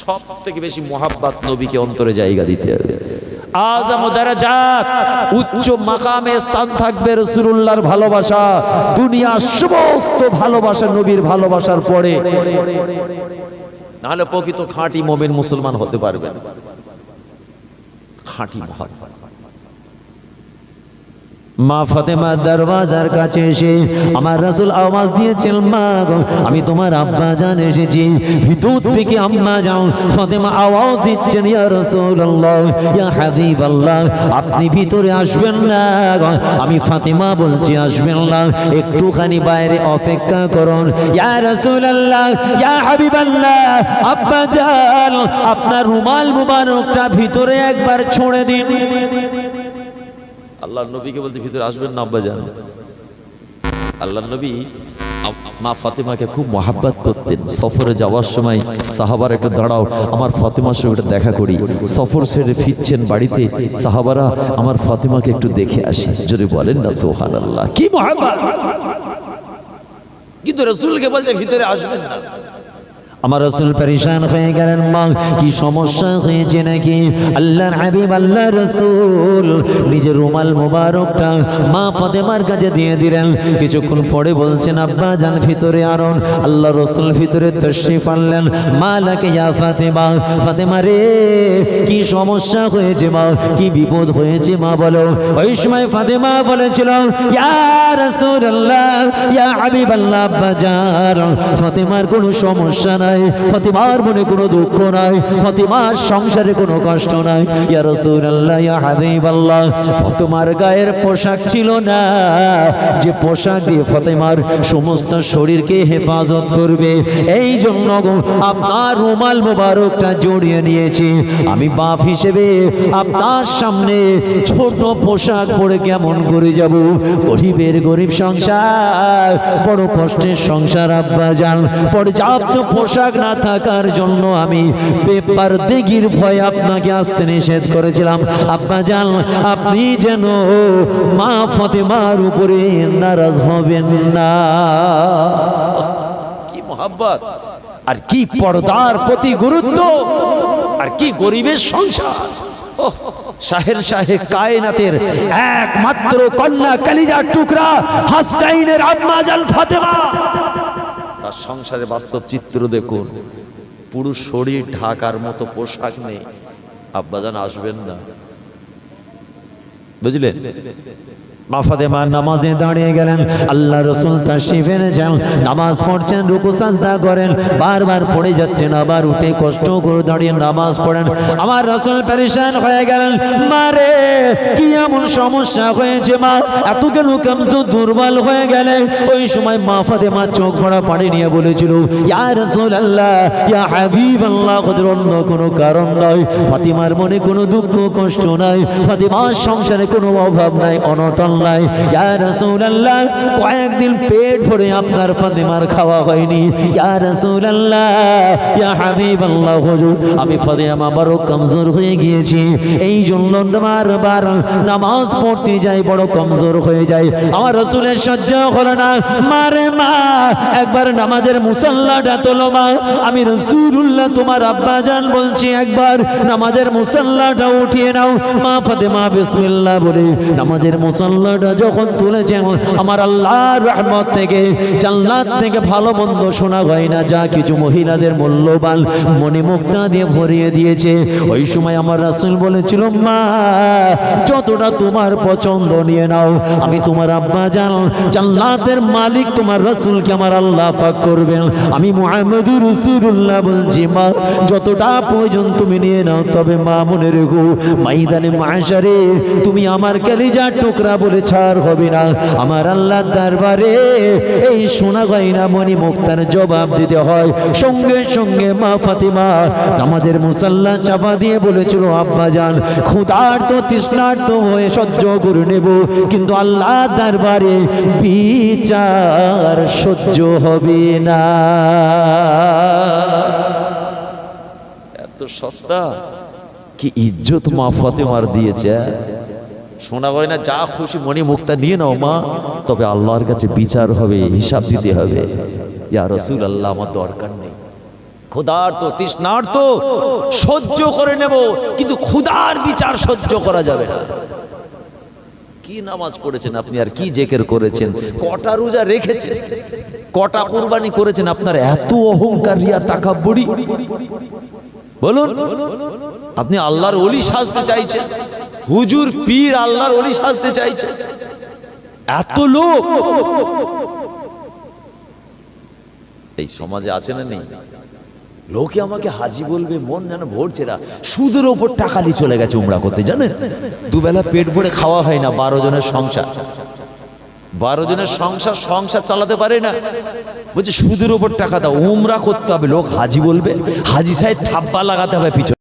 সব থেকে বেশি মুহাব্বত নবীকে অন্তরে জায়গা দিতে হবে। আযম দারাজাত, উচ্চ মাকামে স্থান থাকবে রাসূলুল্লাহর ভালোবাসা। দুনিয়ার সমস্ত ভালোবাসা নবীর ভালোবাসার পরে, নাহলে প্রকৃত খাঁটি মুমিন মুসলমান হতে পারবেন। খাঁটি মহব্বত। মা ফাতেমার দরওয়াজার কাছে এসে আমার রাসূল আওয়াজ দিয়েছেন, মা গো, আমি তোমার আব্বা জান এসেছি। ভিতর থেকে আম্মা জান ফাতেমা আওয়াজ দিচ্ছেন, ইয়া রাসূলুল্লাহ, ইয়া হাবিবাল্লাহ, আপনি ভিতরে আসবেন না। আমি ফাতেমা বলছি আসবেন না, একটুখানি বাইরে অপেক্ষা করুন। ইয়া রাসূলুল্লাহ, ইয়া হাবিবাল্লাহ, আব্বা জান আপনার রুমাল মুবারকটা ভিতরে একবার ছুঁড়ে দিন। আল্লাহর নবীকে বলতে ভিতরে আসবেন না আব্বাজান। আল্লাহর নবী মা ফাতেমাকে খুব মহাব্বত করতেন। সফরে যাওয়ার সময় সাহাবারা একটু দাঁড়াও, আমার ফাতেমার সঙ্গে দেখা করি। সফর ছেড়ে ফিরছেন বাড়িতে, সাহাবারা আমার ফাতেমাকে একটু দেখে আসি। যদি বলেন না সুবহানাল্লাহ, কি মহাব্বত! কিন্তু রাসূলকে বলতে ভিতরে আসবেন না। আমার রাসূল পরেশান হয়ে গেলেন, মা কি সমস্যা হয়েছে নাকি? আল্লাহর হাবিব আল্লাহর রাসূল নিজের রুমাল মোবারকটা মা ফাতেমার কাছে দিয়ে দিলেন। কিছুক্ষণ পরে বলছেন, আব্বা জান ভিতরে আরুন। আল্লাহ রাসূল ভিতরে তাশরিফ আনলেন। মালাকে ইয়া ফাতেমা, ফাতেমা রে কি সমস্যা হয়েছে মা, কি বিপদ হয়েছে মা বলো। ওই সময় ফাতেমা বলেছিল, ইয়া রাসূলুল্লাহ, ইয়া হাবিবাল্লাহ, আব্বা জান ফাতেমার কোনো সমস্যা নাই, ফাতেমার মনে কোনো দুঃখ নাই, ফাতেমার সংসারে কোনো কষ্ট নাই। ইয়া রাসূলুল্লাহ, ইয়া হাবিবাল্লাহ, ফাতেমার গায়ের পোশাক ছিল না যে পোশাক দিয়ে ফাতেমার সমস্ত শরীরকে হেফাজত করবে। এই জন্য আপনার রুমাল মোবারকটা জড়িয়ে নিয়েছি। আমি বাপ হিসেবে আপনার সামনে ছোট পোশাক পরে কেমন করে যাব? গরিবের গরিব সংসার, বড় কষ্টের সংসার আব্বা জান। পর্যাপ্ত পোশাক না থাকার জন্য আমি বেপরদেগির ভয়ে আপনাকে আসতে নিষেধ করেছিলাম। আব্বা জান, আপনি যেন মা ফাতেমার উপরে নারাজ হবেন না। কি মহাব্বত, আর কি পর্দার প্রতি গুরুত্ব, আর কি গরিবের সংসার। ওহ, শাহের শাহে কায়নাতের একমাত্র কন্যা, কলিজার টুকরা হাসনাইনের আম্মা জান ফাতেমা, তার সংসারে বাস্তব চিত্র দেখুন। পুরো শরীর ঢাকার মতো পোশাক নেই। আব্বাজান আসবেন না, বুঝলেন? মা ফাতেমা নামাজে দাঁড়িয়ে গেলেন। আল্লাহ রাসূল তাশরিফ এনেছেন, নামাজ পড়ছেন, রুকু সাজদা করেন, বারবার পড়ে যাচ্ছেন, আবার উঠে কষ্ট করে দাঁড়িয়ে নামাজ পড়েন। আমার রাসূল পরেশান হয়ে গেলেন, মারে কি এমন সমস্যা হয়েছে মা, এত কেন কমজোর দুর্বল হয়ে গেলে? ওই সময় মা ফাতেমা চোখ ভরা পানি নিয়ে বলেছিল, ইয়া রাসূলুল্লাহ, ইয়া হাবিবাল্লাহ, অন্য কোনো কারণ নয়। ফাতেমার মনে কোনো দুঃখ কষ্ট নাই, ফাতেমার সংসারে কোনো অভাব নাই, অনটন নাই। ইয়া রাসূলুল্লাহ, কয়েকদিন পেট ভরে আপনার ফাতেমার খাওয়া হয়নি। ইয়া রাসূলুল্লাহ, ইয়া হাবিবাল্লাহ, হুজুর আমি ফাতেমা বড় কমজোর হয়ে গিয়েছি, এই জন্য বারবার নামাজ পড়তে যাই, বড় কমজোর হয়ে যায়। আমার রাসূলের সহ্য হলো না। মারে মা, একবার নামাজের মুসাল্লাটা তোলো মা। আমি রাসূলুল্লাহ তোমার আব্বা জান বলছি, একবার নামাজের মুসাল্লাটা উঠিয়ে নাও। মা ফাতেমা বিসমিল্লাহ বলে নামাজের মুসাল্লাটা যখন তুলেছেন, আমার আল্লাহর রহমত থেকে, জান্নাত থেকে ভালো মন্দ শোনা হয় না, যা কিছু মহিলাদের মূল্যবান মণিমুক্তা দিয়ে ভরিয়ে দিয়েছে। ওই সময় আমার রাসূল বলেছিল, মা যতটা তোমার পছন্দ নিয়ে নাও, আমি তোমার আব্বা জান, জান্নাতের মালিক তোমার রাসূলকে আমার আল্লাহ পাক করবেন। আমি মুহাম্মদুর রাসূলুল্লাহ বলছি, মা যতটা প্রয়োজন তুমি নিয়ে নাও, তবে মা মনে রেখো, ময়দানে মাশারে তুমি আমার কলিজার টুকরা বলে ছাড় হবে না। আমার আল্লাহর দরবারে এই সোনা গয়না মণি মুক্তার জবাব দিতে হয়। সঙ্গে সঙ্গে মা ফাতেমা আমাদের মুসাল্লা চাপা দিয়ে বলেছিল, আব্বা জান ক্ষুধার্ত তৃষ্ণার্ত হয়ে সহ্য করে নেব, কিন্তু আল্লাহর দরবারে বিচার সহ্য হবে না। এত সস্তা, কি ইজ্জত মা ফাতেমার দিয়েছে। শোনা হয় না, যা খুশি মণি মুক্তা নিয়ে নাও মা, তবে আল্লাহর কাছে বিচার হবে, হিসাব দিতে হবে। ইয়া রাসূলুল্লাহ, আমার দরকার নেই, ক্ষুধার্ত তৃষ্ণার্ত সহ্য করে নেব, কিন্তু ক্ষুধার বিচার সহ্য করা যাবে না। কি নামাজ পড়েছেন আপনি, আর কি জিকির করেছেন, কটা রোজা রেখেছেন, কটা কুরবানি করেছেন, আপনার এত অহংকার রিয়া তাকাব্বুরি? বলুন, আপনি আল্লাহর ওলি সাজতে চাইছেন, হুজুর পীর আল্লাহর ওলি সাজতে চাইছেন, এত লোক এই সমাজে আছে না নেই? লোকে আমাকে হাজি বলবে, মন যেন ভরছে না। সুদের ওপর টাকা দিয়ে চলে গেছে উমরা করতে, জানেন? দুবেলা পেট ভরে খাওয়া হয় না, 12 জনের সংসার, 12 জনের সংসার চালাতে পারে না, বলছে সুদের ওপর টাকা দাও, উমরা করতে হবে। লোক হাজি বলবে, হাজি সাহেব থাব্বা লাগাতে হবে পিছনে।